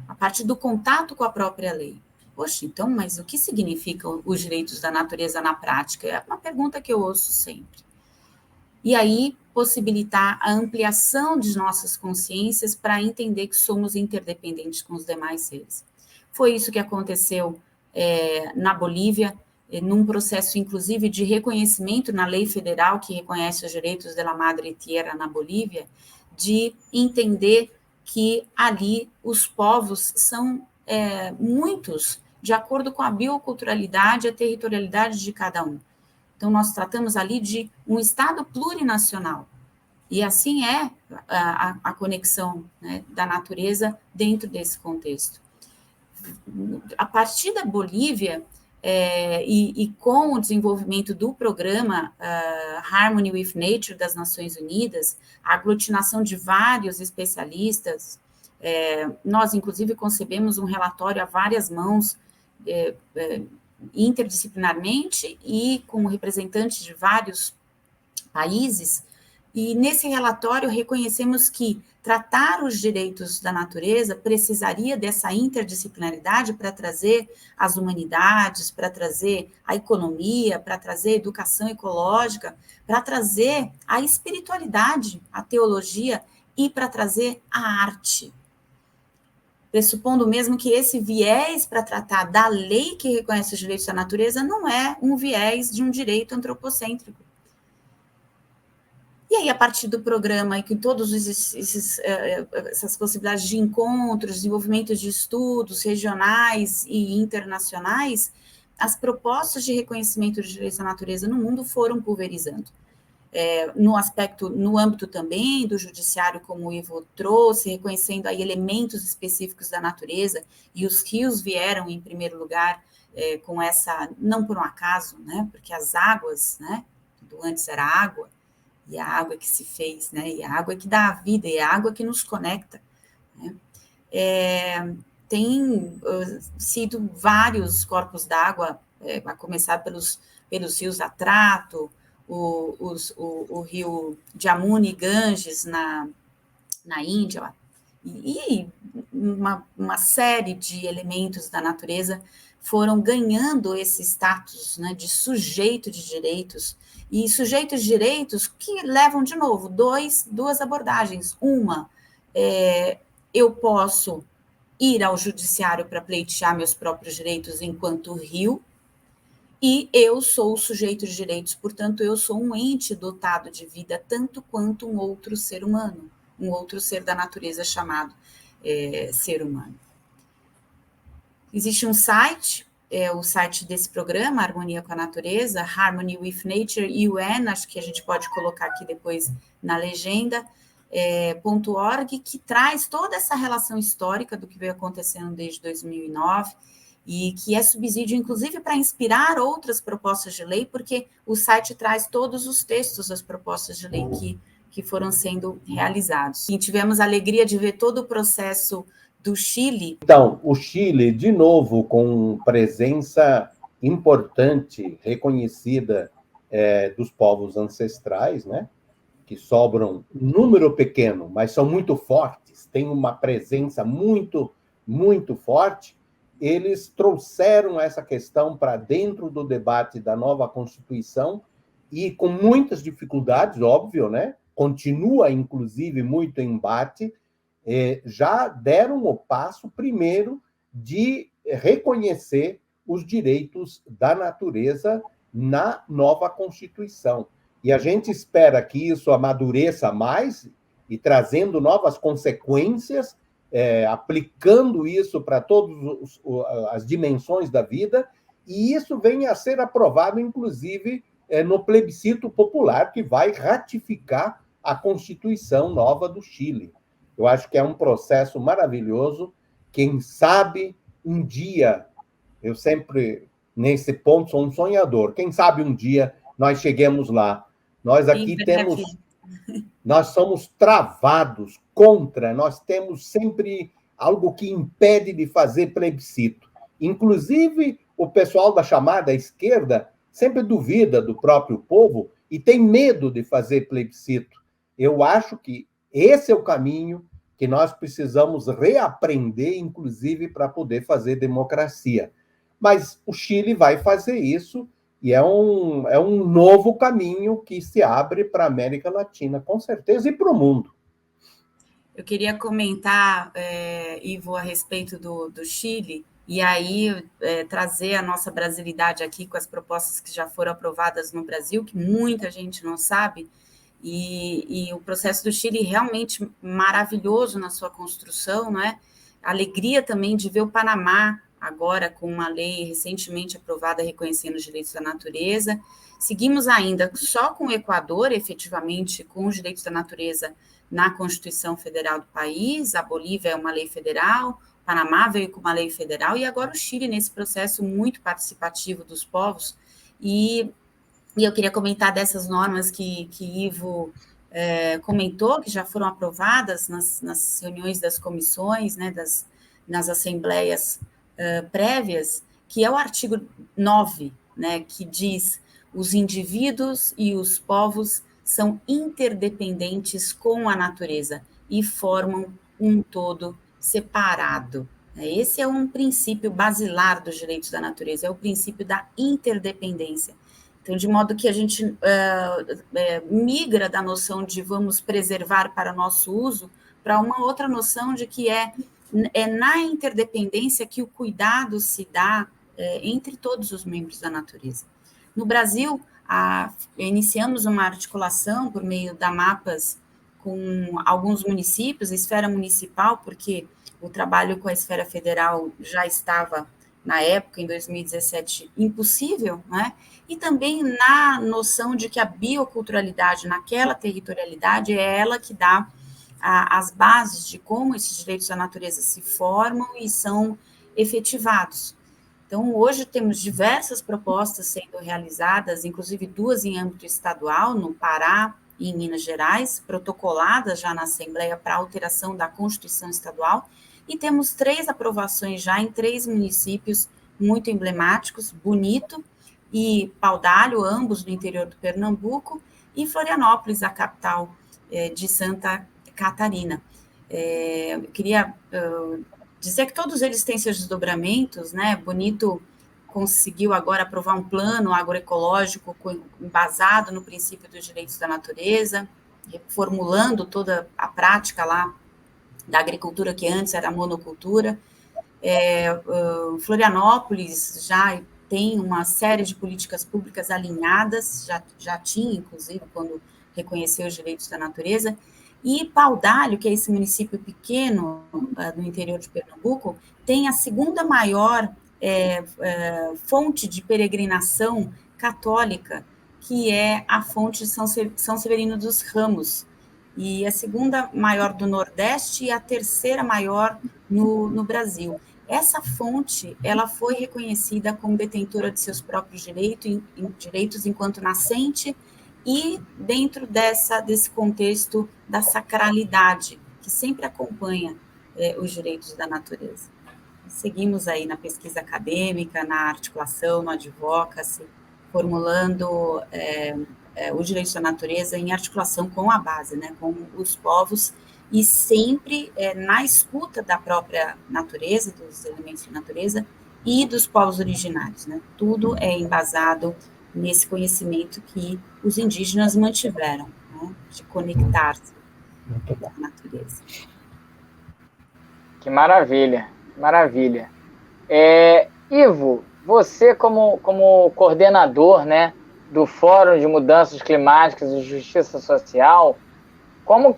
a partir do contato com a própria lei. Poxa, então, mas o que significam os direitos da natureza na prática? É uma pergunta que eu ouço sempre. E aí, possibilitar a ampliação de nossas consciências para entender que somos interdependentes com os demais seres. Foi isso que aconteceu na Bolívia, num processo, inclusive, de reconhecimento na lei federal que reconhece os direitos da Madre Tierra na Bolívia, de entender que ali os povos são muitos, de acordo com a bioculturalidade e a territorialidade de cada um. Então, nós tratamos ali de um Estado plurinacional. E assim é a conexão, né, da natureza dentro desse contexto. A partir da Bolívia, e com o desenvolvimento do programa Harmony with Nature das Nações Unidas, a aglutinação de vários especialistas, nós, inclusive, concebemos um relatório a várias mãos, interdisciplinarmente e com representantes de vários países, e nesse relatório reconhecemos que tratar os direitos da natureza precisaria dessa interdisciplinaridade para trazer as humanidades, para trazer a economia, para trazer a educação ecológica, para trazer a espiritualidade, a teologia e para trazer a arte. Pressupondo mesmo que esse viés para tratar da lei que reconhece os direitos da natureza não é um viés de um direito antropocêntrico. E aí, a partir do programa e com todas essas possibilidades de encontros, desenvolvimento de estudos regionais e internacionais, as propostas de reconhecimento de direitos da natureza no mundo foram pulverizando. No âmbito também do judiciário, como o Ivo trouxe, reconhecendo aí elementos específicos da natureza, e os rios vieram em primeiro lugar com essa, não por um acaso, né, porque as águas, né, do antes era água, e a água que se fez, né, e a água que dá a vida, e a água que nos conecta, né. Tem sido vários corpos d'água, a começar pelos rios Atrato, o rio Jamuna e Ganges na Índia, e uma série de elementos da natureza foram ganhando esse status, né, de sujeito de direitos, e sujeitos de direitos que levam, de novo, duas abordagens. Uma, eu posso ir ao judiciário para pleitear meus próprios direitos enquanto rio, e eu sou o sujeito de direitos, portanto, eu sou um ente dotado de vida, tanto quanto um outro ser humano, um outro ser da natureza chamado ser humano. Existe um site, o site desse programa, Harmonia com a Natureza, Harmony with Nature UN, acho que a gente pode colocar aqui depois na legenda, .org, que traz toda essa relação histórica do que veio acontecendo desde 2009, e que é subsídio, inclusive, para inspirar outras propostas de lei, porque o site traz todos os textos das propostas de lei que foram sendo realizados. E tivemos a alegria de ver todo o processo do Chile. Então, o Chile, de novo, com presença importante, reconhecida dos povos ancestrais, né? Que sobram um número pequeno, mas são muito fortes, têm uma presença muito, muito forte. Eles trouxeram essa questão para dentro do debate da nova Constituição e com muitas dificuldades, óbvio, né? Continua, inclusive, muito embate, já deram o passo primeiro de reconhecer os direitos da natureza na nova Constituição. E a gente espera que isso amadureça mais e trazendo novas consequências, aplicando isso para todas as dimensões da vida, e isso venha a ser aprovado, inclusive, no plebiscito popular, que vai ratificar a Constituição nova do Chile. Eu acho que é um processo maravilhoso. Quem sabe um dia, eu sempre, nesse ponto, sou um sonhador, quem sabe um dia nós cheguemos lá. Nós aqui nós somos travados contra, nós temos sempre algo que impede de fazer plebiscito. Inclusive, o pessoal da chamada esquerda sempre duvida do próprio povo e tem medo de fazer plebiscito. Eu acho que esse é o caminho que nós precisamos reaprender, inclusive, para poder fazer democracia. Mas o Chile vai fazer isso, e é um novo caminho que se abre para a América Latina, com certeza, e para o mundo. Eu queria comentar, Ivo, a respeito do Chile, e aí trazer a nossa brasilidade aqui com as propostas que já foram aprovadas no Brasil, que muita gente não sabe, e o processo do Chile realmente maravilhoso na sua construção, não é? Alegria também de ver o Panamá agora com uma lei recentemente aprovada reconhecendo os direitos da natureza. Seguimos ainda só com o Equador, efetivamente, com os direitos da natureza na Constituição Federal do país. A Bolívia é uma lei federal, o Panamá veio com uma lei federal, e agora o Chile nesse processo muito participativo dos povos. E eu queria comentar dessas normas que Ivo comentou, que já foram aprovadas nas reuniões das comissões, né, nas assembleias prévias, que é o artigo 9, né, que diz: os indivíduos e os povos são interdependentes com a natureza e formam um todo separado. Esse é um princípio basilar dos direitos da natureza, é o princípio da interdependência. Então, de modo que a gente migra da noção de vamos preservar para nosso uso para uma outra noção de que é na interdependência que o cuidado se dá entre todos os membros da natureza. No Brasil, iniciamos uma articulação por meio da MAPAS com alguns municípios, a esfera municipal, porque o trabalho com a esfera federal já estava, na época, em 2017, impossível, né? E também na noção de que a bioculturalidade naquela territorialidade é ela que dá as bases de como esses direitos da natureza se formam e são efetivados. Então, hoje temos diversas propostas sendo realizadas, inclusive 2 em âmbito estadual, no Pará e em Minas Gerais, protocoladas já na Assembleia para alteração da Constituição Estadual, e temos 3 aprovações já em 3 municípios muito emblemáticos, Bonito e Paudalho, ambos do interior do Pernambuco, e Florianópolis, a capital de Santa Catarina. Eu queria dizer que todos eles têm seus desdobramentos, né? Bonito conseguiu agora aprovar um plano agroecológico embasado no princípio dos direitos da natureza, reformulando toda a prática lá da agricultura que antes era monocultura. Florianópolis já tem uma série de políticas públicas alinhadas, já tinha, inclusive, quando reconheceu os direitos da natureza. E Paudalho, que é esse município pequeno do interior de Pernambuco, tem a segunda maior fonte de peregrinação católica, que é a fonte de São Severino dos Ramos, e a segunda maior do Nordeste e a terceira maior no Brasil. Essa fonte, ela foi reconhecida como detentora de seus próprios direitos enquanto nascente, e dentro desse contexto da sacralidade, que sempre acompanha os direitos da natureza. Seguimos aí na pesquisa acadêmica, na articulação, no advocacy, formulando os direitos da natureza em articulação com a base, né, com os povos, e sempre na escuta da própria natureza, dos elementos da natureza e dos povos originários, né? Tudo é embasado nesse conhecimento que os indígenas mantiveram, né, de conectar-se com a natureza. Que maravilha, maravilha. Ivo, você como coordenador, né, do Fórum de Mudanças Climáticas e Justiça Social, como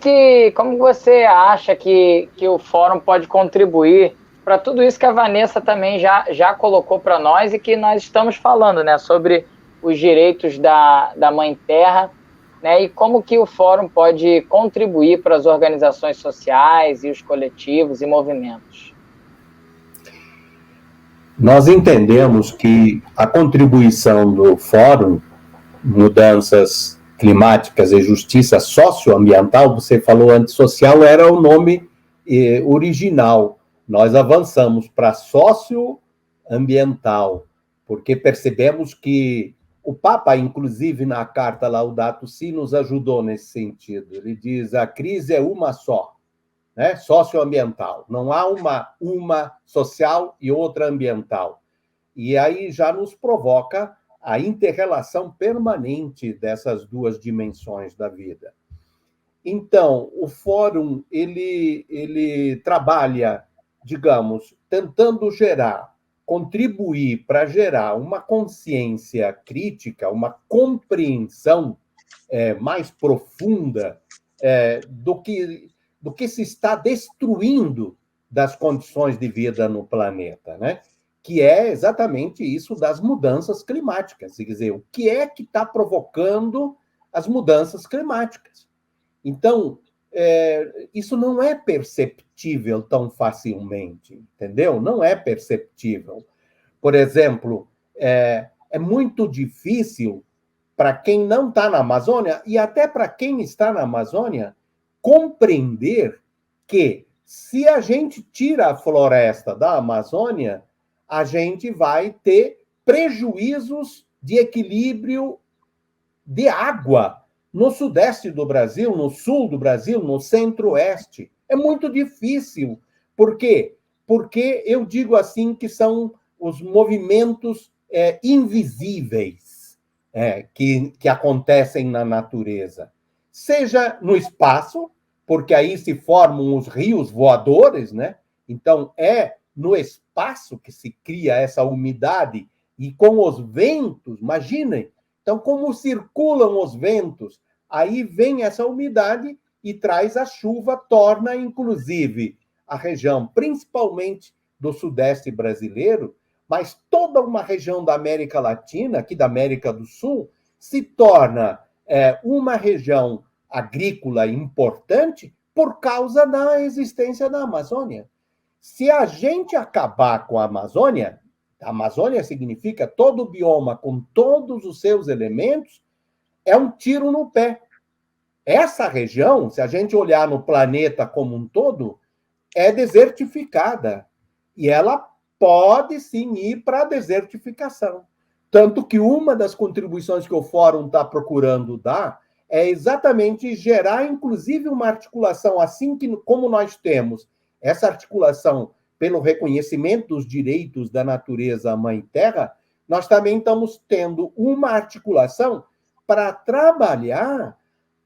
você acha que o Fórum pode contribuir para tudo isso que a Vanessa também já colocou para nós e que nós estamos falando, né, sobre os direitos da Mãe Terra, né, e como que o Fórum pode contribuir para as organizações sociais e os coletivos e movimentos? Nós entendemos que a contribuição do Fórum Mudanças Climáticas e Justiça Socioambiental, você falou antes, social era o nome original. Nós avançamos para socioambiental, porque percebemos que o Papa, inclusive, na carta Laudato Si, nos ajudou nesse sentido. Ele diz, a crise é uma só, né? Socioambiental. Não há uma social e outra ambiental. E aí já nos provoca a inter-relação permanente dessas duas dimensões da vida. Então, o Fórum, ele trabalha, digamos, tentando contribuir para gerar uma consciência crítica, uma compreensão mais profunda do que se está destruindo das condições de vida no planeta, né? Que é exatamente isso das mudanças climáticas. Quer dizer, o que é que está provocando as mudanças climáticas? Então, isso não é perceptível tão facilmente, entendeu? Não é perceptível. Por exemplo, é muito difícil para quem não está na Amazônia, e até para quem está na Amazônia, compreender que, se a gente tira a floresta da Amazônia, a gente vai ter prejuízos de equilíbrio de água no sudeste do Brasil, no sul do Brasil, no centro-oeste. É muito difícil. Por quê? Porque eu digo assim que são os movimentos invisíveis que acontecem na natureza. Seja no espaço, porque aí se formam os rios voadores, né? Então, é no espaço que se cria essa umidade, e com os ventos, imaginem, então, como circulam os ventos, aí vem essa umidade e traz a chuva, torna, inclusive, a região, principalmente do sudeste brasileiro, mas toda uma região da América Latina, aqui da América do Sul, se torna uma região agrícola importante por causa da existência da Amazônia. Se a gente acabar com a Amazônia significa todo o bioma com todos os seus elementos, é um tiro no pé. Essa região, se a gente olhar no planeta como um todo, é desertificada. E ela pode, sim, ir para a desertificação. Tanto que uma das contribuições que o Fórum está procurando dar é exatamente gerar, inclusive, uma articulação, assim como nós temos essa articulação pelo reconhecimento dos direitos da natureza Mãe Terra, nós também estamos tendo uma articulação para trabalhar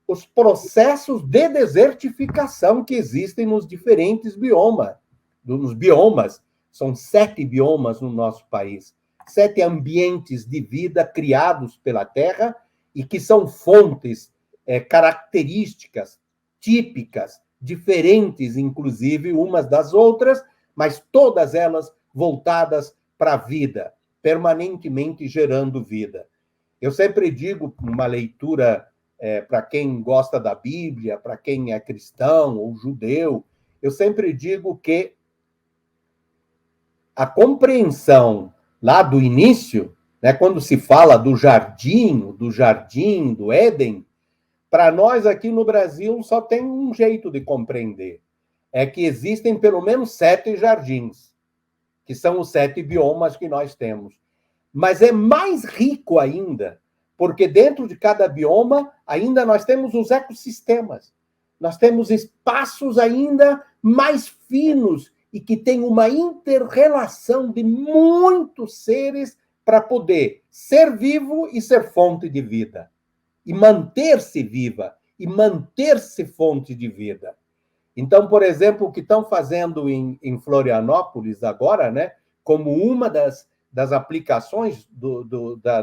os processos de desertificação que existem nos diferentes biomas. Nos biomas, são 7 biomas no nosso país, 7 ambientes de vida criados pela Terra e que são fontes características, típicas, diferentes, inclusive, umas das outras, mas todas elas voltadas para a vida, permanentemente gerando vida. Eu sempre digo, uma leitura para quem gosta da Bíblia, para quem é cristão ou judeu, eu sempre digo que a compreensão lá do início, né, quando se fala do jardim, do Éden, para nós aqui no Brasil só tem um jeito de compreender. É que existem pelo menos 7 jardins, que são os 7 biomas que nós temos. Mas é mais rico ainda, porque dentro de cada bioma ainda nós temos os ecossistemas. Nós temos espaços ainda mais finos e que têm uma inter-relação de muitos seres para poder ser vivo e ser fonte de vida. E manter-se viva, e manter-se fonte de vida. Então, por exemplo, o que estão fazendo em Florianópolis agora, né, como uma das aplicações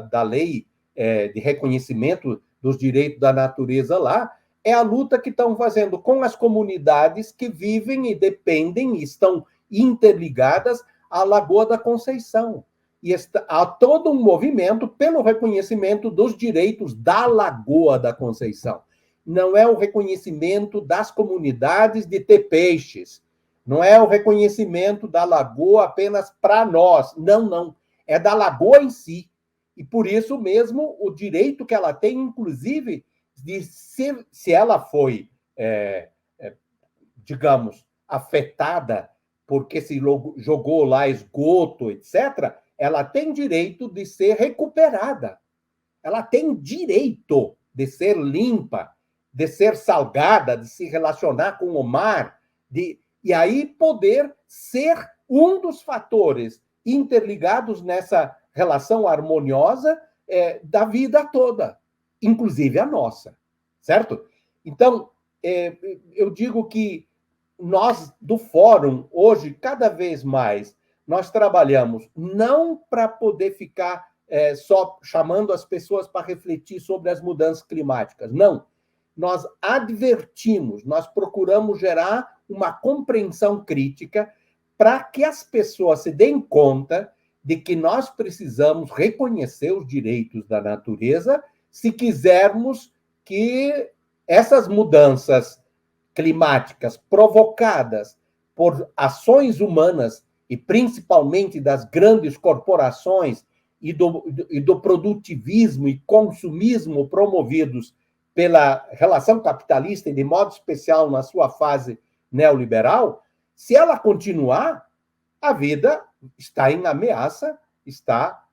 da lei de reconhecimento dos direitos da natureza lá, é a luta que estão fazendo com as comunidades que vivem e dependem e estão interligadas à Lagoa da Conceição. E há todo um movimento pelo reconhecimento dos direitos da Lagoa da Conceição. Não é o reconhecimento das comunidades de ter peixes, não é o reconhecimento da lagoa apenas para nós, não. É da lagoa em si. E por isso mesmo o direito que ela tem, inclusive, de se ela foi, digamos, afetada porque se jogou lá esgoto, etc., ela tem direito de ser recuperada. Ela tem direito de ser limpa, de ser salgada, de se relacionar com o mar, e aí poder ser um dos fatores interligados nessa relação harmoniosa da vida toda, inclusive a nossa, certo? Então, eu digo que nós, do Fórum, hoje, cada vez mais, nós trabalhamos não para poder ficar só chamando as pessoas para refletir sobre as mudanças climáticas, não. Nós advertimos, nós procuramos gerar uma compreensão crítica para que as pessoas se deem conta de que nós precisamos reconhecer os direitos da natureza se quisermos que essas mudanças climáticas provocadas por ações humanas e principalmente das grandes corporações e do produtivismo e consumismo promovidos pela relação capitalista e, de modo especial, na sua fase neoliberal, se ela continuar, a vida está em ameaça, está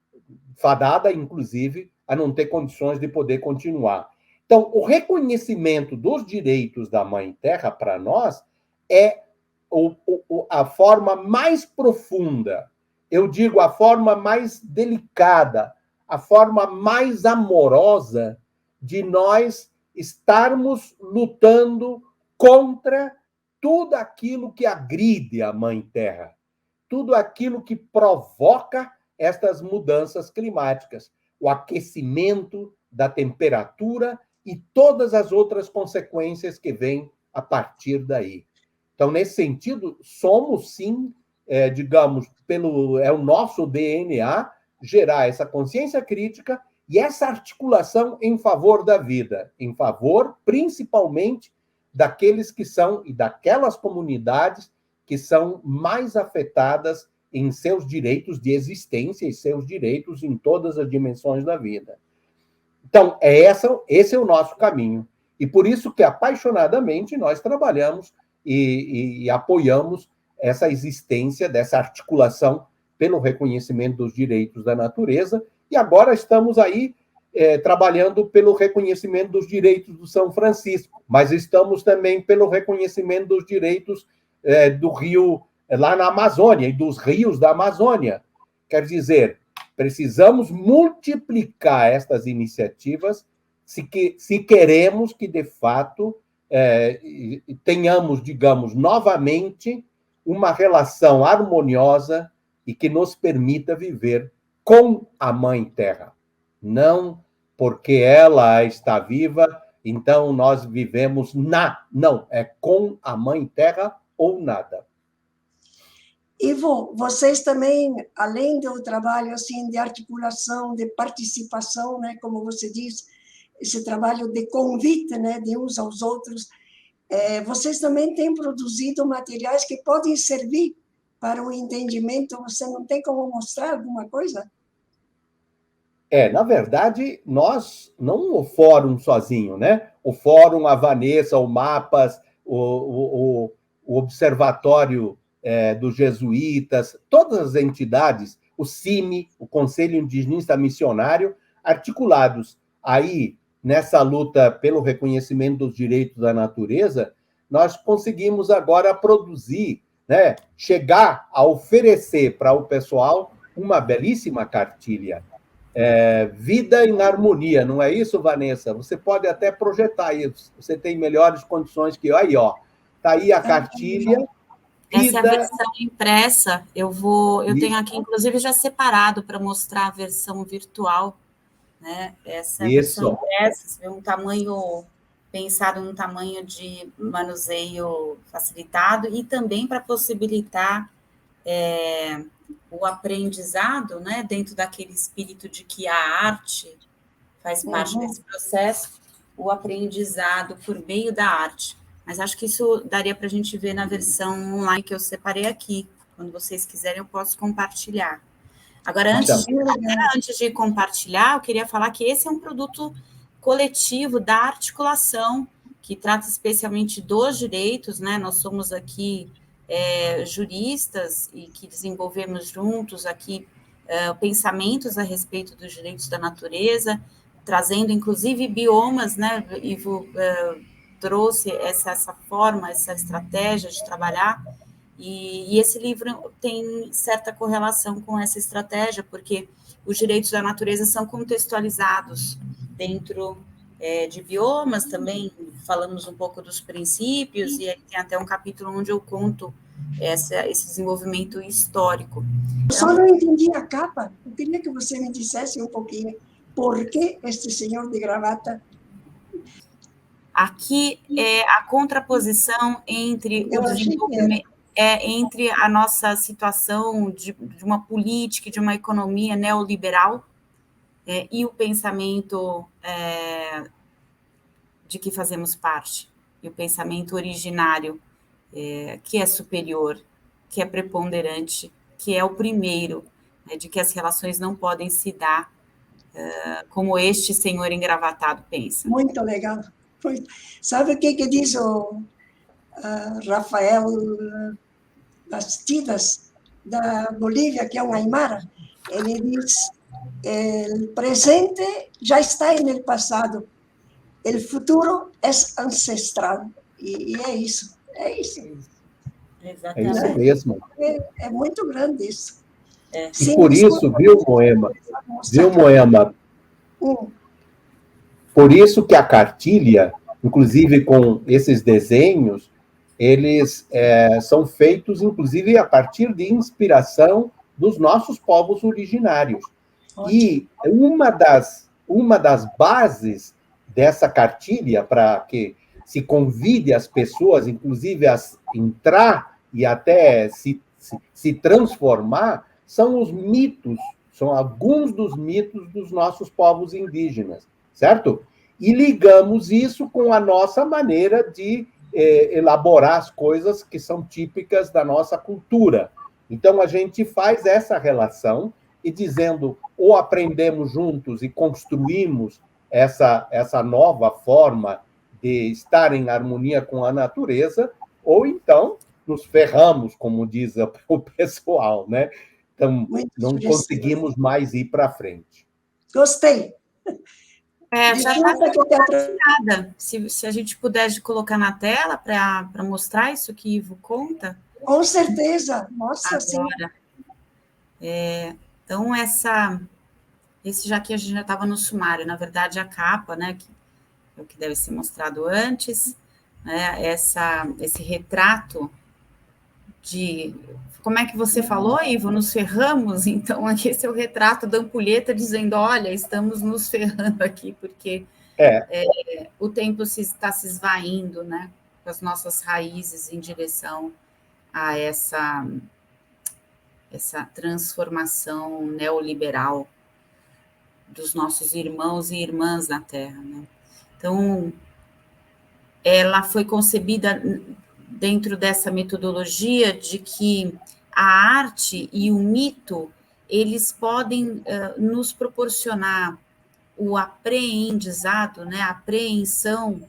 fadada, inclusive, a não ter condições de poder continuar. Então, o reconhecimento dos direitos da Mãe Terra, para nós, é a forma mais profunda, eu digo a forma mais delicada, a forma mais amorosa de nós estarmos lutando contra tudo aquilo que agride a Mãe Terra, tudo aquilo que provoca estas mudanças climáticas, o aquecimento da temperatura e todas as outras consequências que vêm a partir daí. Então, nesse sentido, somos, sim, digamos, é o nosso DNA gerar essa consciência crítica e essa articulação em favor da vida, em favor, principalmente, daqueles que são, e daquelas comunidades que são mais afetadas em seus direitos de existência e seus direitos em todas as dimensões da vida. Então, esse é o nosso caminho. E por isso que, apaixonadamente, nós trabalhamos e apoiamos essa existência dessa articulação pelo reconhecimento dos direitos da natureza. E agora estamos aí trabalhando pelo reconhecimento dos direitos do São Francisco, mas estamos também pelo reconhecimento dos direitos do rio lá na Amazônia e dos rios da Amazônia. Quer dizer, precisamos multiplicar estas iniciativas se queremos que, de fato, tenhamos, digamos, novamente uma relação harmoniosa e que nos permita viver com a Mãe Terra. Não porque ela está viva, então nós vivemos não, é com a Mãe Terra ou nada. Ivo, vocês também, além do trabalho assim de articulação, de participação, né, como você diz, esse trabalho de convite, né, de uns aos outros, vocês também têm produzido materiais que podem servir para o entendimento. Você não tem como mostrar alguma coisa? Na verdade, nós, não o Fórum sozinho, né? O Fórum, a Vanessa, o Mapas, o Observatório dos Jesuítas, todas as entidades, o CIMI, o Conselho Indigenista Missionário, articulados aí nessa luta pelo reconhecimento dos direitos da natureza, nós conseguimos agora produzir, né, chegar a oferecer para o pessoal uma belíssima cartilha. Vida em harmonia, não é isso, Vanessa? Você pode até projetar isso, você tem melhores condições que eu. Aí, ó, Está aí a cartilha. Essa é a versão impressa. Eu tenho aqui, inclusive, já separado para mostrar a versão virtual, né? Essa é a versão impressa, você vê um tamanho pensado num tamanho de manuseio facilitado e também para possibilitar o aprendizado, né? Dentro daquele espírito de que a arte faz parte desse processo, o aprendizado por meio da arte. Mas acho que isso daria para a gente ver na versão online que eu separei aqui. Quando vocês quiserem, eu posso compartilhar. Agora, antes de compartilhar, eu queria falar que esse é um produto coletivo da articulação, que trata especialmente dos direitos, né? Nós somos aqui juristas e que desenvolvemos juntos aqui pensamentos a respeito dos direitos da natureza, trazendo, inclusive, biomas, né? Ivo trouxe essa forma, essa estratégia de trabalhar, e esse livro tem certa correlação com essa estratégia, porque os direitos da natureza são contextualizados dentro de biomas, também falamos um pouco dos princípios, e aí tem até um capítulo onde eu conto esse desenvolvimento histórico. Só não entendi a capa, eu queria que você me dissesse um pouquinho por que este senhor de gravata. Aqui é a contraposição entre o desenvolvimento, entre a nossa situação de uma política, de uma economia neoliberal e o pensamento de que fazemos parte, e o pensamento originário, que é superior, que é preponderante, que é o primeiro, de que as relações não podem se dar como este senhor engravatado pensa. Muito legal. Sabe o que diz o Rafael Bastidas, da Bolívia, que é um aimara? Ele diz: o presente já está no passado, o futuro é ancestral. E é isso. É isso. Exatamente. É isso mesmo. É muito grande isso. E por isso, viu, Moema? Por isso que a cartilha, inclusive com esses desenhos, eles são feitos, inclusive, a partir de inspiração dos nossos povos originários. Ótimo. E uma das bases dessa cartilha, para que se convide as pessoas, inclusive, a entrar e até se transformar, são os mitos, são alguns dos mitos dos nossos povos indígenas, certo? E ligamos isso com a nossa maneira de elaborar as coisas que são típicas da nossa cultura. Então, a gente faz essa relação e dizendo, ou aprendemos juntos e construímos essa nova forma de estar em harmonia com a natureza, ou então nos ferramos, como diz o pessoal, né? Então, não conseguimos mais ir para frente. Gostei. Já está compartilhada. Se a gente puder colocar na tela para mostrar isso que Ivo conta. Com certeza. Nossa, agora. Sim. Então, esse já aqui a gente já estava no sumário. Na verdade, a capa, né, que é o que deve ser mostrado antes, né, esse retrato de... Como é que você falou, Ivo? Nos ferramos? Então, aqui esse é o retrato da ampulheta dizendo, olha, estamos nos ferrando aqui, porque o tempo está se esvaindo, né? Com as nossas raízes em direção a essa transformação neoliberal dos nossos irmãos e irmãs na Terra, né? Então, ela foi concebida dentro dessa metodologia de que a arte e o mito, eles podem nos proporcionar o aprendizado, né, a apreensão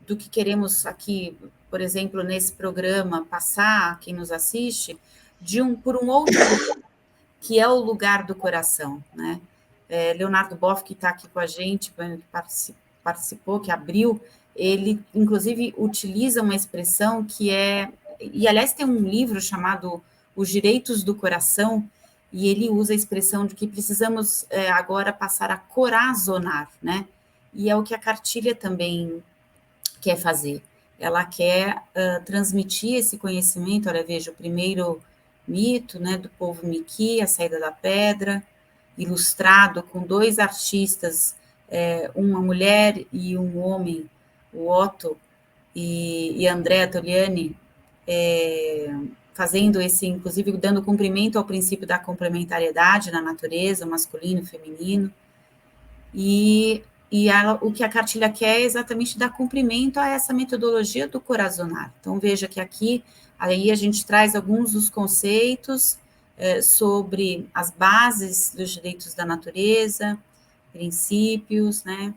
do que queremos aqui, por exemplo, nesse programa, passar, quem nos assiste, por um outro lugar, que é o lugar do coração, né? Leonardo Boff, que está aqui com a gente, participou, que abriu, ele, inclusive, utiliza uma expressão que e, aliás, tem um livro chamado Os Direitos do Coração, e ele usa a expressão de que precisamos agora passar a corazonar, né? E é o que a cartilha também quer fazer. ela quer transmitir esse conhecimento. Olha, veja, o primeiro mito, né, do povo Miqui, a saída da pedra, ilustrado com 2 artistas, uma mulher e um homem, o Otto e Andrea Togliani, fazendo esse, inclusive, dando cumprimento ao princípio da complementariedade na natureza, masculino e feminino, o que a cartilha quer é exatamente dar cumprimento a essa metodologia do Corazonar. Então, veja que aqui, aí a gente traz alguns dos conceitos sobre as bases dos direitos da natureza, princípios, né,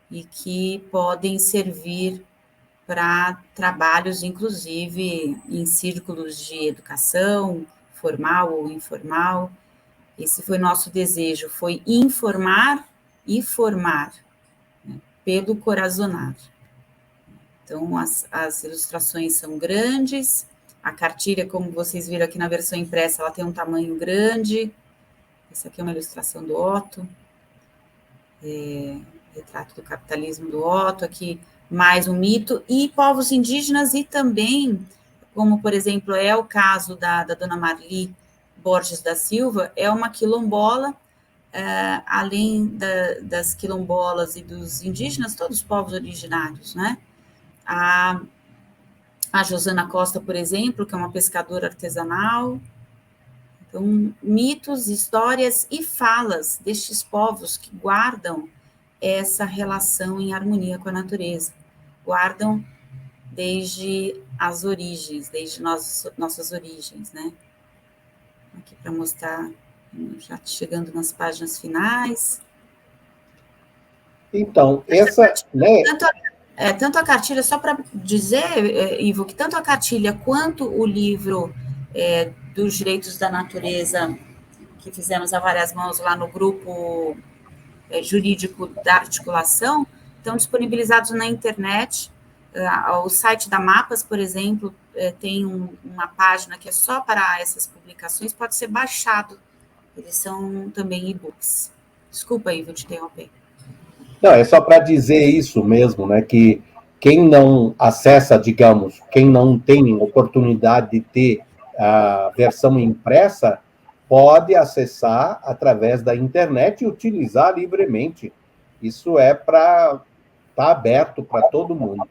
e que podem servir para trabalhos, inclusive, em círculos de educação, formal ou informal. Esse foi nosso desejo, foi informar e formar, né, pelo Corazonar. Então, as ilustrações são grandes, a cartilha, como vocês viram aqui na versão impressa, ela tem um tamanho grande. Essa aqui é uma ilustração do Otto, retrato do capitalismo do Otto, aqui mais um mito, e povos indígenas, e também, como, por exemplo, é o caso da dona Marli Borges da Silva, é uma quilombola, além das quilombolas e dos indígenas, todos os povos originários, né? A Josana Costa, por exemplo, que é uma pescadora artesanal. Então, mitos, histórias e falas destes povos que guardam essa relação em harmonia com a natureza, guardam desde as origens, desde nossas origens, né? Aqui para mostrar, já chegando nas páginas finais. Então, essa... né? Tanto a cartilha, só para dizer, Ivo, que tanto a cartilha quanto o livro dos direitos da natureza, que fizemos a várias mãos lá no grupo jurídico da articulação, estão disponibilizados na internet. O site da Mapas, por exemplo, tem uma página que é só para essas publicações, pode ser baixado. Eles são também e-books. Desculpa, Ivo, te interromper. Não, é só para dizer isso mesmo, né, que quem não acessa, digamos, quem não tem oportunidade de ter a versão impressa, pode acessar através da internet e utilizar livremente. Isso é para estar aberto para todo mundo.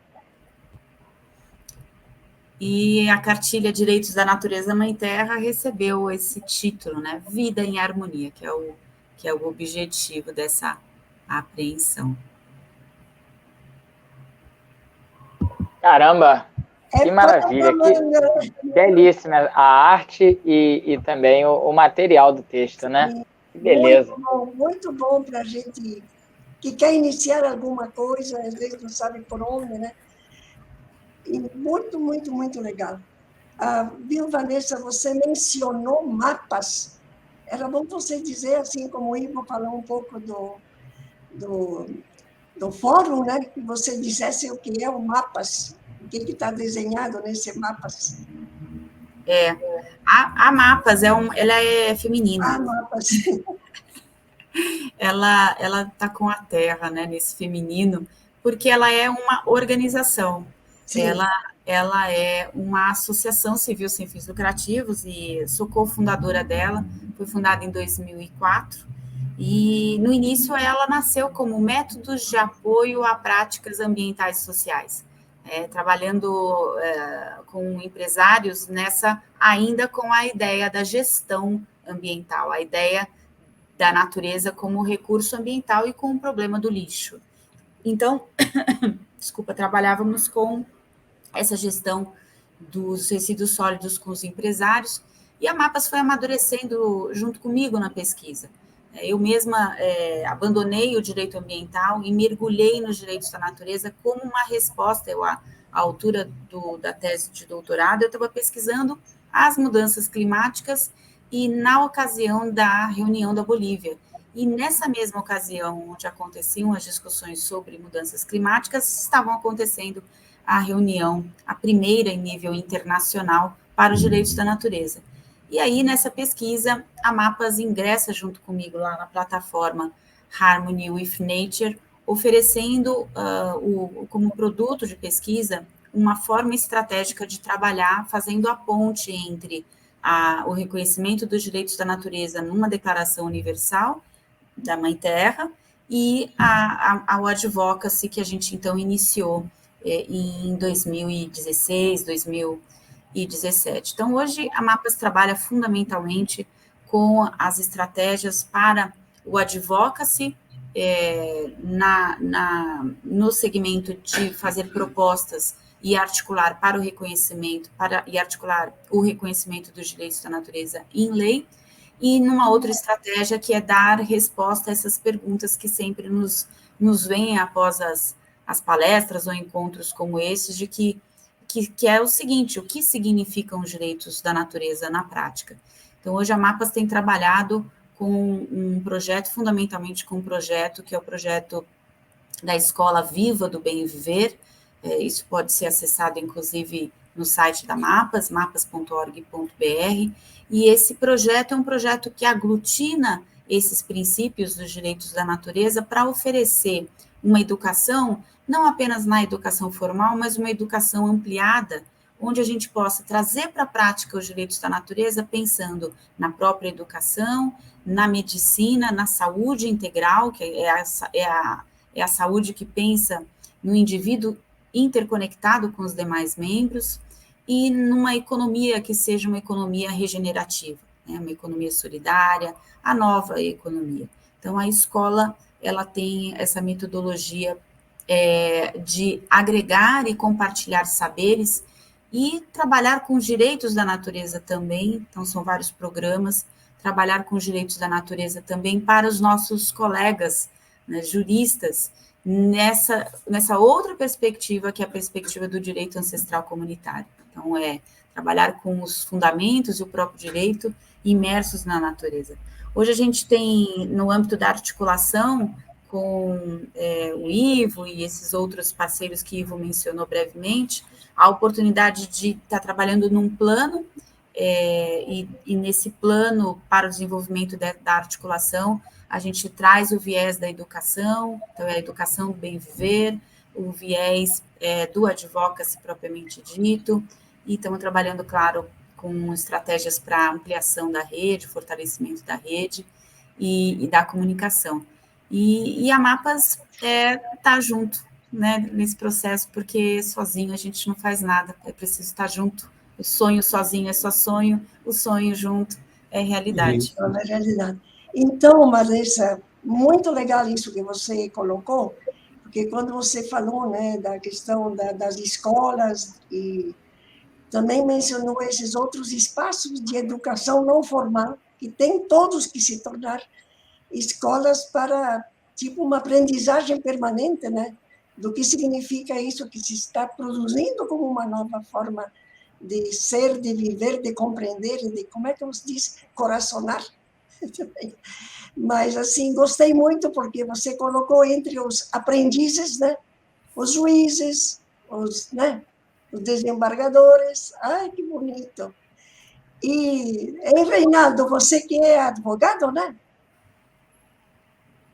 E a cartilha Direitos da Natureza Mãe Terra recebeu esse título, né? Vida em Harmonia, que é o objetivo dessa apreensão. Caramba, que maravilha, que belíssima a arte e também o material do texto, né? Que beleza. Muito bom para a gente que quer iniciar alguma coisa, às vezes não sabe por onde, né? E muito, muito, muito legal. Viu, Vanessa, você mencionou mapas. Era bom você dizer, assim como o Ivo falou um pouco do fórum, né? Que você dissesse o que é o mapas, o que está desenhado nesse mapas. A Mapas, ela é feminina. Mapas. Ela está com a terra, né, nesse feminino, porque ela é uma organização. Sim. Ela é uma associação civil sem fins lucrativos e sou cofundadora dela, foi fundada em 2004, e no início ela nasceu como métodos de apoio a práticas ambientais e sociais, trabalhando com empresários ainda com a ideia da gestão ambiental, a ideia da natureza como recurso ambiental e com o problema do lixo. Então, trabalhávamos com essa gestão dos resíduos sólidos com os empresários, e a Mapas foi amadurecendo junto comigo na pesquisa. Eu mesma abandonei o direito ambiental e mergulhei nos direitos da natureza como uma resposta. À altura da tese de doutorado, eu estava pesquisando as mudanças climáticas e na ocasião da reunião da Bolívia. E nessa mesma ocasião, onde aconteciam as discussões sobre mudanças climáticas, estavam acontecendo a reunião, a primeira em nível internacional para os direitos da natureza. E aí, nessa pesquisa, a Mapas ingressa junto comigo lá na plataforma Harmony with Nature, oferecendo como produto de pesquisa uma forma estratégica de trabalhar, fazendo a ponte entre o reconhecimento dos direitos da natureza numa declaração universal da Mãe Terra e ao advocacy que a gente, então, iniciou em 2016, 2017. Então, hoje, a Mapas trabalha fundamentalmente com as estratégias para o advocacy, no segmento de fazer propostas e articular para o reconhecimento, articular o reconhecimento dos direitos da natureza em lei, e numa outra estratégia que é dar resposta a essas perguntas que sempre nos vêm após as palestras ou encontros como esses, de que é o seguinte: o que significam os direitos da natureza na prática? Então, hoje a Mapas tem trabalhado com um projeto, fundamentalmente com um projeto que é o projeto da Escola Viva do Bem Viver. Isso pode ser acessado, inclusive, no site da Mapas, mapas.org.br, e esse projeto é um projeto que aglutina esses princípios dos direitos da natureza para oferecer uma educação, não apenas na educação formal, mas uma educação ampliada, onde a gente possa trazer para a prática os direitos da natureza, pensando na própria educação, na medicina, na saúde integral, que é a saúde que pensa no indivíduo interconectado com os demais membros, e numa economia que seja uma economia regenerativa, né? Uma economia solidária, a nova economia. Então, a escola, ela tem essa metodologia de agregar e compartilhar saberes e trabalhar com os direitos da natureza também. Então, são vários programas, trabalhar com os direitos da natureza também para os nossos colegas, né, juristas, nessa outra perspectiva, que é a perspectiva do direito ancestral comunitário. Então, trabalhar com os fundamentos e o próprio direito imersos na natureza. Hoje a gente tem, no âmbito da articulação com o Ivo e esses outros parceiros que o Ivo mencionou brevemente, a oportunidade de estar trabalhando num plano, e nesse plano, para o desenvolvimento da articulação, a gente traz o viés da educação, então é a educação do bem viver, o viés do advocacy propriamente dito, e estamos trabalhando, claro, com estratégias para ampliação da rede, fortalecimento da rede e da comunicação. E a Mapas está junto, né, nesse processo, porque sozinho a gente não faz nada, é preciso estar junto. O sonho sozinho é só sonho, o sonho junto é realidade. É realidade. Então, Marisa, muito legal isso que você colocou, porque quando você falou, né, da questão das escolas e também mencionou esses outros espaços de educação não formal, que tem todos que se tornar escolas para, tipo, uma aprendizagem permanente, né, do que significa isso que se está produzindo como uma nova forma de ser, de viver, de compreender, de, como é que você diz, coraçonar. Mas, assim, gostei muito porque você colocou entre os aprendizes, né, os juízes, os desembargadores. Ai, que bonito. E, Reinaldo, você que é advogado, né?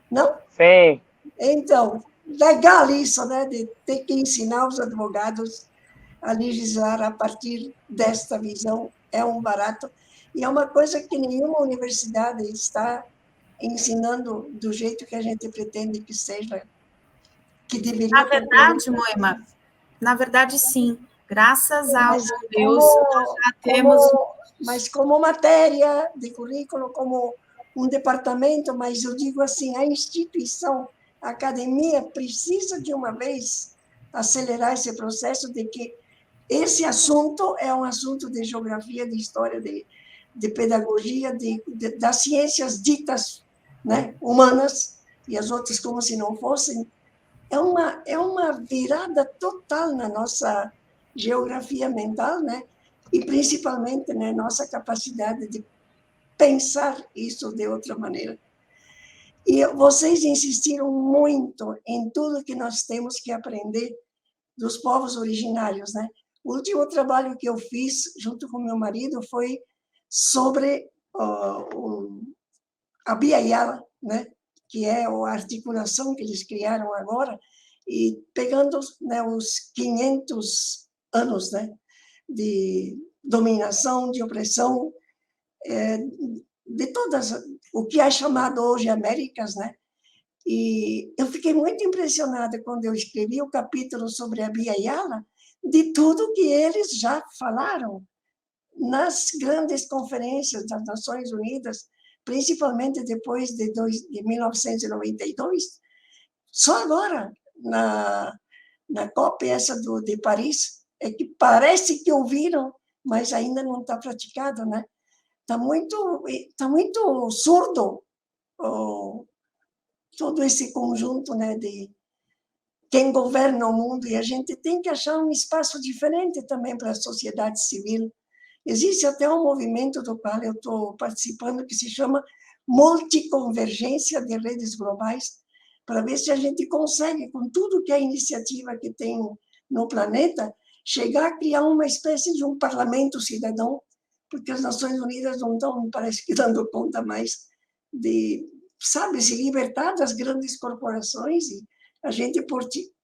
Não? Sim. Então, legal isso, né, de ter que ensinar os advogados a legislar a partir desta visão. É um barato. E é uma coisa que nenhuma universidade está ensinando do jeito que a gente pretende que seja, que deveria. Na verdade, Moema, na verdade, sim. Graças ao Deus, nós já temos... Mas como matéria de currículo, como um departamento, mas eu digo assim, a instituição, a academia precisa de uma vez acelerar esse processo de que esse assunto é um assunto de geografia, de história, de pedagogia, das ciências ditas, né, humanas, e as outras como se não fossem. É uma virada total na nossa geografia mental, né, e principalmente na nossa capacidade de pensar isso de outra maneira. E vocês insistiram muito em tudo que nós temos que aprender dos povos originários, né? O último trabalho que eu fiz, junto com meu marido, foi sobre a Bia Yala, né? Que é a articulação que eles criaram agora, e pegando, né, os 500 anos, né, de dominação, de opressão, de todas, o que é chamado hoje Américas, né? E eu fiquei muito impressionada quando eu escrevi o capítulo sobre a Bia Yala, de tudo que eles já falaram nas grandes conferências das Nações Unidas, principalmente depois de 1992. Só agora, na COP essa de Paris, é que parece que ouviram, mas ainda não está praticado, né? Está muito surdo todo esse conjunto, né, de quem governa o mundo, e a gente tem que achar um espaço diferente também para a sociedade civil. Existe até um movimento do qual eu estou participando que se chama Multiconvergência de Redes Globais, para ver se a gente consegue, com tudo que é iniciativa que tem no planeta, chegar a criar uma espécie de um parlamento cidadão, porque as Nações Unidas não estão, parece que, dando conta mais de, sabe, se libertar das grandes corporações e a gente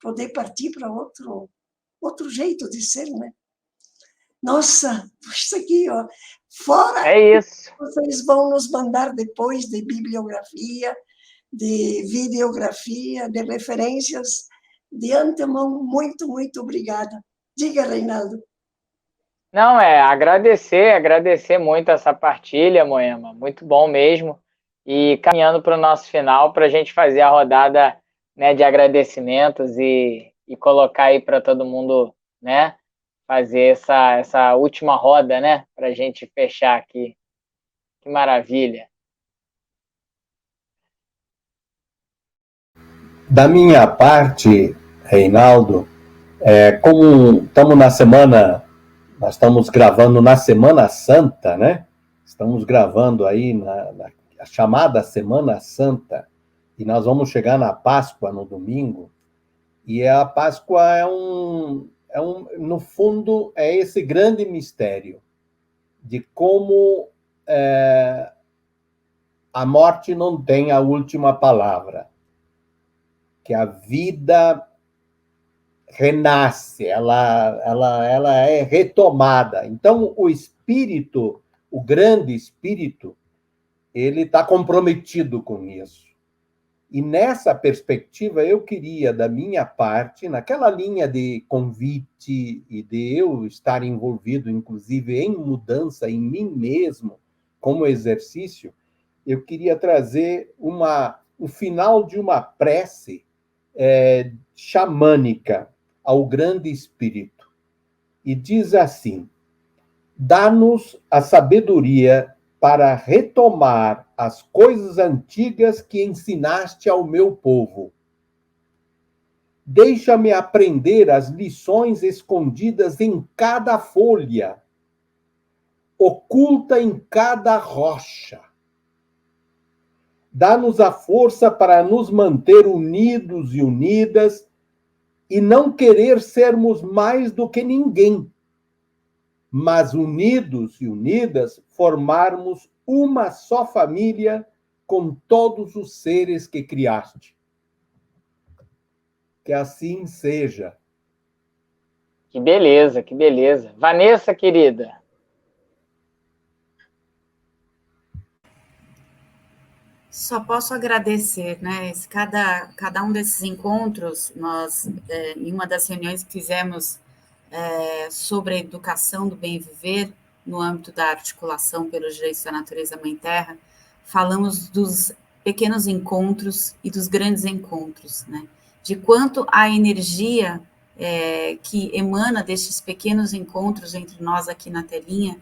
poder partir para outro jeito de ser, né? Nossa, isso aqui, ó, fora É isso. vocês vão nos mandar depois de bibliografia, de videografia, de referências, de antemão, muito, muito obrigada. Diga, Reinaldo. Não, agradecer muito essa partilha, Moema, muito bom mesmo. E caminhando para o nosso final, para a gente fazer a rodada, né, de agradecimentos e colocar aí para todo mundo, né, fazer essa última roda, né, para a gente fechar aqui. Que maravilha. Da minha parte, Reinaldo, como estamos na semana, nós estamos gravando na Semana Santa, né? Estamos gravando aí na chamada Semana Santa, e nós vamos chegar na Páscoa no domingo, e a Páscoa no fundo, é esse grande mistério de como a morte não tem a última palavra, que a vida renasce, ela é retomada. Então, o espírito, o grande espírito, ele está comprometido com isso. E nessa perspectiva, eu queria, da minha parte, naquela linha de convite e de eu estar envolvido, inclusive, em mudança em mim mesmo, como exercício, eu queria trazer o final de uma prece xamânica ao grande espírito. E diz assim: dá-nos a sabedoria para retomar as coisas antigas que ensinaste ao meu povo. Deixa-me aprender as lições escondidas em cada folha, oculta em cada rocha. Dá-nos a força para nos manter unidos e unidas e não querer sermos mais do que ninguém, mas unidos e unidas formarmos uma só família com todos os seres que criaste. Que assim seja. Que beleza, que beleza. Vanessa, querida. Só posso agradecer, né? Cada um desses encontros, nós, em uma das reuniões que fizemos sobre a educação do bem viver, no âmbito da articulação pelos direitos da natureza Mãe Terra, falamos dos pequenos encontros e dos grandes encontros, né? De quanto a energia que emana destes pequenos encontros entre nós aqui na telinha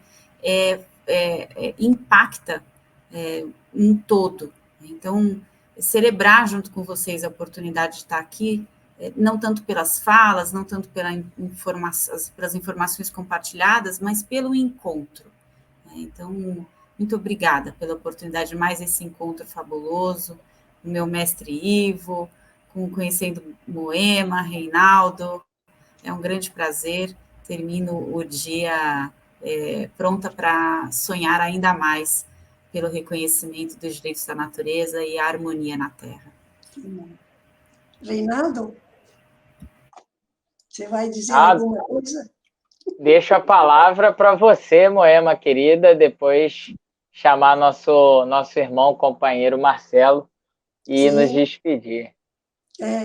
impacta um todo. Então, celebrar junto com vocês a oportunidade de estar aqui, não tanto pelas falas, não tanto pelas informações compartilhadas, mas pelo encontro. Então, muito obrigada pela oportunidade de mais esse encontro fabuloso, com o meu mestre Ivo, conhecendo Moema, Reinaldo. É um grande prazer. Termino o dia pronta para sonhar ainda mais pelo reconhecimento dos direitos da natureza e a harmonia na Terra. Reinaldo, você vai dizer alguma coisa? deixo a palavra para você, Moema querida, depois chamar nosso irmão, companheiro Marcelo e nos Sim, despedir.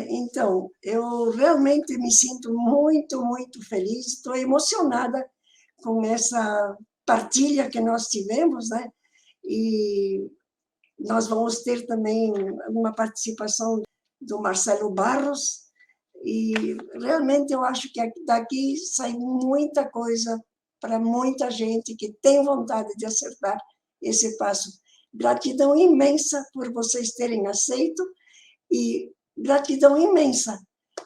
então, eu realmente me sinto muito, muito feliz, estou emocionada com essa partilha que nós tivemos, né? E nós vamos ter também uma participação do Marcelo Barros, e realmente eu acho que daqui sai muita coisa para muita gente que tem vontade de acertar esse passo. Gratidão imensa por vocês terem aceito e gratidão imensa,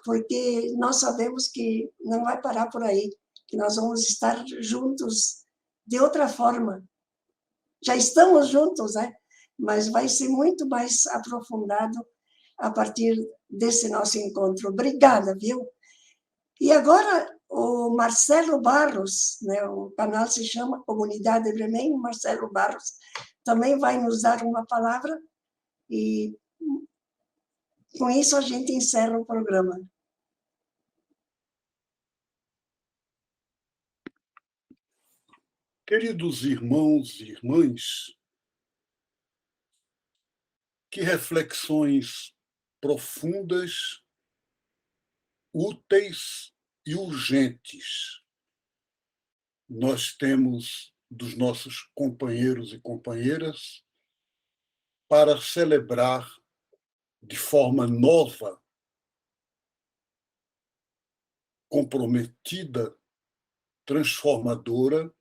porque nós sabemos que não vai parar por aí, que nós vamos estar juntos de outra forma. Já estamos juntos, né? Mas vai ser muito mais aprofundado a partir desse nosso encontro. Obrigada, viu? E agora o Marcelo Barros, né, o canal se chama Comunidade Bremem, Marcelo Barros também vai nos dar uma palavra e com isso a gente encerra o programa. Queridos irmãos e irmãs, que reflexões profundas, úteis e urgentes nós temos dos nossos companheiros e companheiras para celebrar de forma nova, comprometida, transformadora,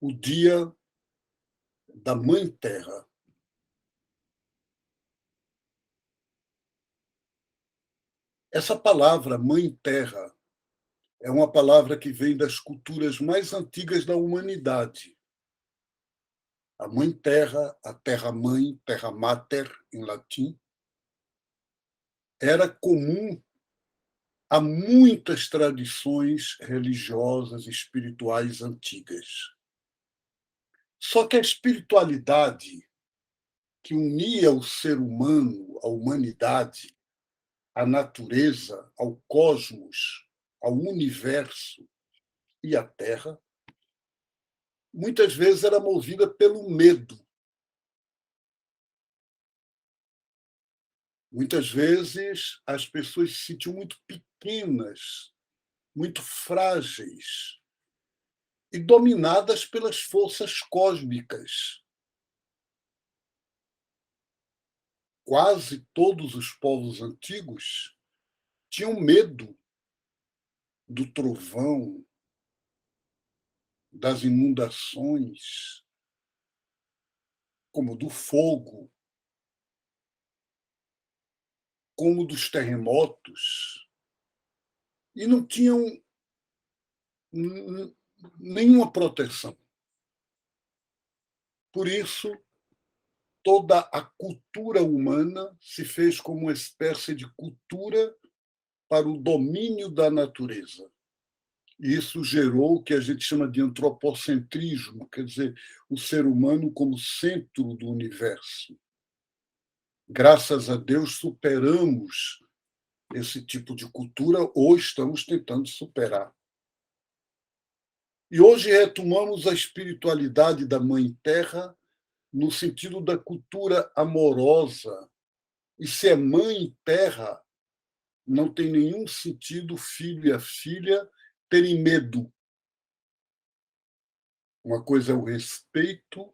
o Dia da Mãe Terra. Essa palavra, Mãe Terra, é uma palavra que vem das culturas mais antigas da humanidade. A Mãe Terra, a Terra-mãe, Terra Mater, em latim, era comum a muitas tradições religiosas e espirituais antigas. Só que a espiritualidade que unia o ser humano, a humanidade, a natureza, ao cosmos, ao universo e à Terra, muitas vezes era movida pelo medo. Muitas vezes as pessoas se sentiam muito pequenas, muito frágeis e dominadas pelas forças cósmicas. Quase todos os povos antigos tinham medo do trovão, das inundações, como do fogo, como dos terremotos, e não tinham nenhuma proteção. Por isso, toda a cultura humana se fez como uma espécie de cultura para o domínio da natureza. E isso gerou o que a gente chama de antropocentrismo, quer dizer, o ser humano como centro do universo. Graças a Deus, superamos esse tipo de cultura, ou estamos tentando superar. E hoje retomamos a espiritualidade da Mãe Terra no sentido da cultura amorosa. E se é Mãe Terra, não tem nenhum sentido filho e a filha terem medo. Uma coisa é o respeito,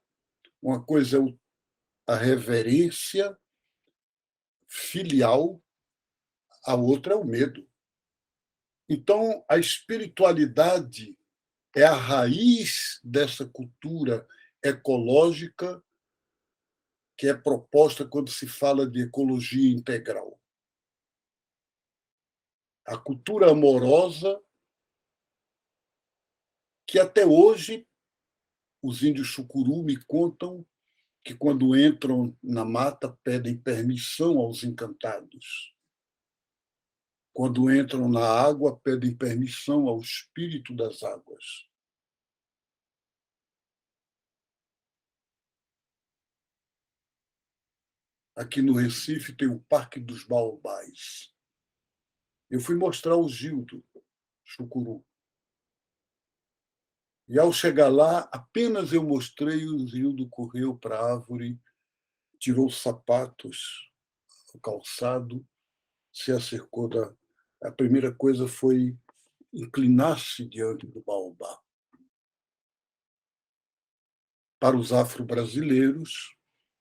uma coisa é a reverência filial, a outra é o medo. Então, a espiritualidade é a raiz dessa cultura ecológica que é proposta quando se fala de ecologia integral. A cultura amorosa, que até hoje os índios Chucuru me contam que, quando entram na mata, pedem permissão aos encantados. Quando entram na água, pedem permissão ao espírito das águas. Aqui no Recife tem o Parque dos Baobás. Eu fui mostrar ao Gildo Chucuru. E, ao chegar lá, apenas eu mostrei, o Zildo correu para a árvore, tirou os sapatos, o calçado, se acercou da... A primeira coisa foi inclinar-se diante do baobá. Para os afro-brasileiros,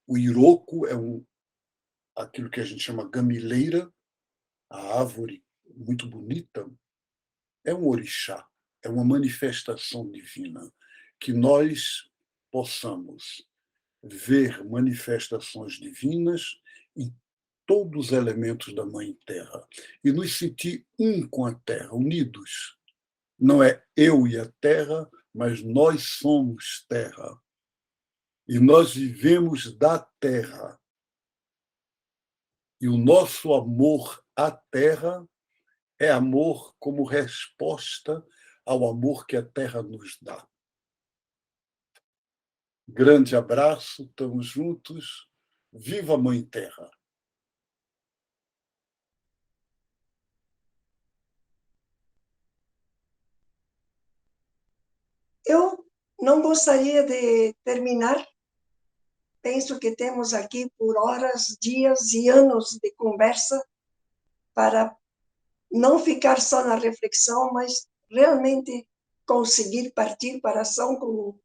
o iroco é aquilo que a gente chama gamileira, a árvore muito bonita, é um orixá, é uma manifestação divina. Que nós possamos ver manifestações divinas em todos os elementos da Mãe Terra e nos sentir um com a Terra, unidos. Não é eu e a Terra, mas nós somos Terra. E nós vivemos da Terra. E o nosso amor à Terra é amor como resposta ao amor que a Terra nos dá. Grande abraço, estamos juntos. Viva a Mãe Terra! Eu não gostaria de terminar. Penso que temos aqui por horas, dias e anos de conversa para não ficar só na reflexão, mas realmente conseguir partir para a ação, como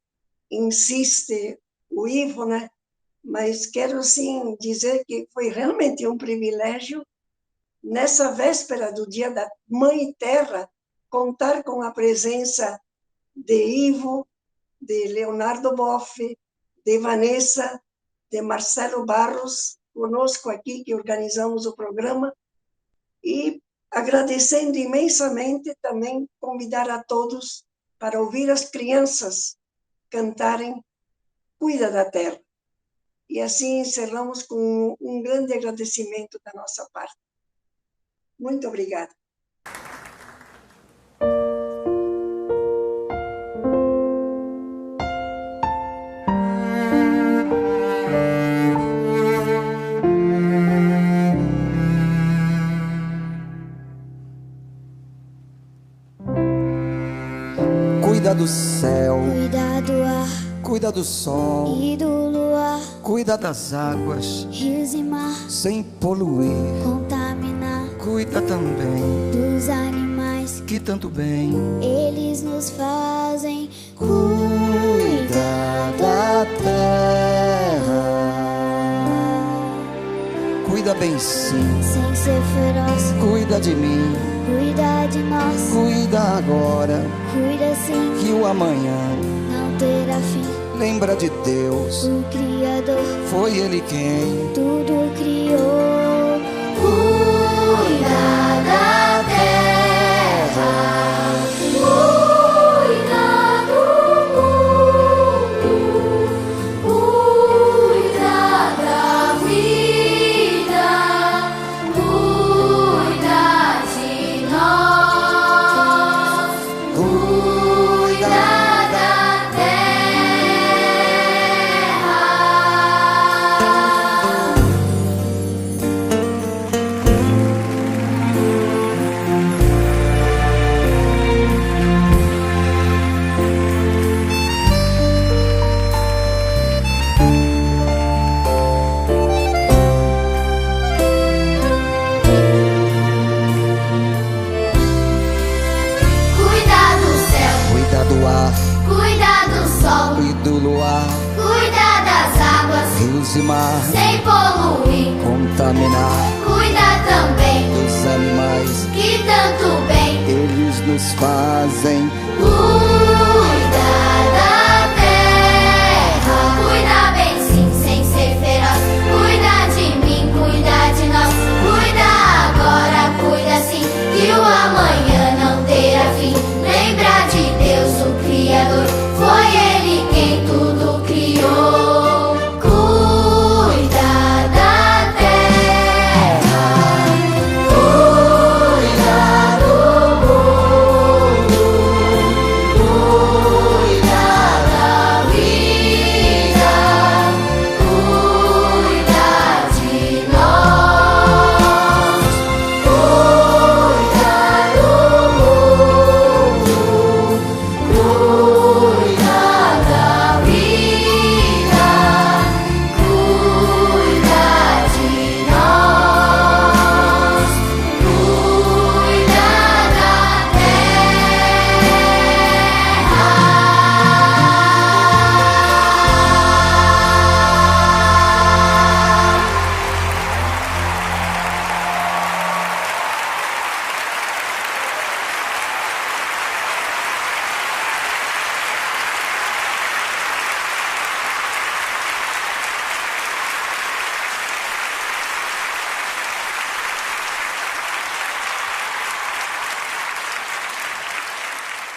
insiste o Ivo, né? Mas quero, sim, dizer que foi realmente um privilégio, nessa véspera do Dia da Mãe Terra, contar com a presença de Ivo, de Leonardo Boff, de Vanessa, de Marcelo Barros, conosco aqui, que organizamos o programa, e agradecendo imensamente também convidar a todos para ouvir as crianças cantarem Cuida da Terra. E assim encerramos com um grande agradecimento da nossa parte. Muito obrigada. Cuida do céu, Cuida do ar cuida do sol, e do luar, cuida das águas, rios e mar, sem poluir. contaminar Cuida também dos animais, que tanto bem eles nos fazem. cuida da terra. Cuida bem sim, Sem ser feroz, cuida de mim, cuida de nós, cuida agora, cuida sim, que o amanhã não terá fim. lembra de Deus, O Criador foi Ele quem tudo criou. Cuida da terra, cuida do mundo, cuida da vida, cuida de nós, cuida da terra. Cuida do céu, cuida do ar cuida do sol, e do luar, cuida das águas, rios e mar, sem poluir. contaminar Cuida também dos animais, que tanto bem eles nos fazem cuida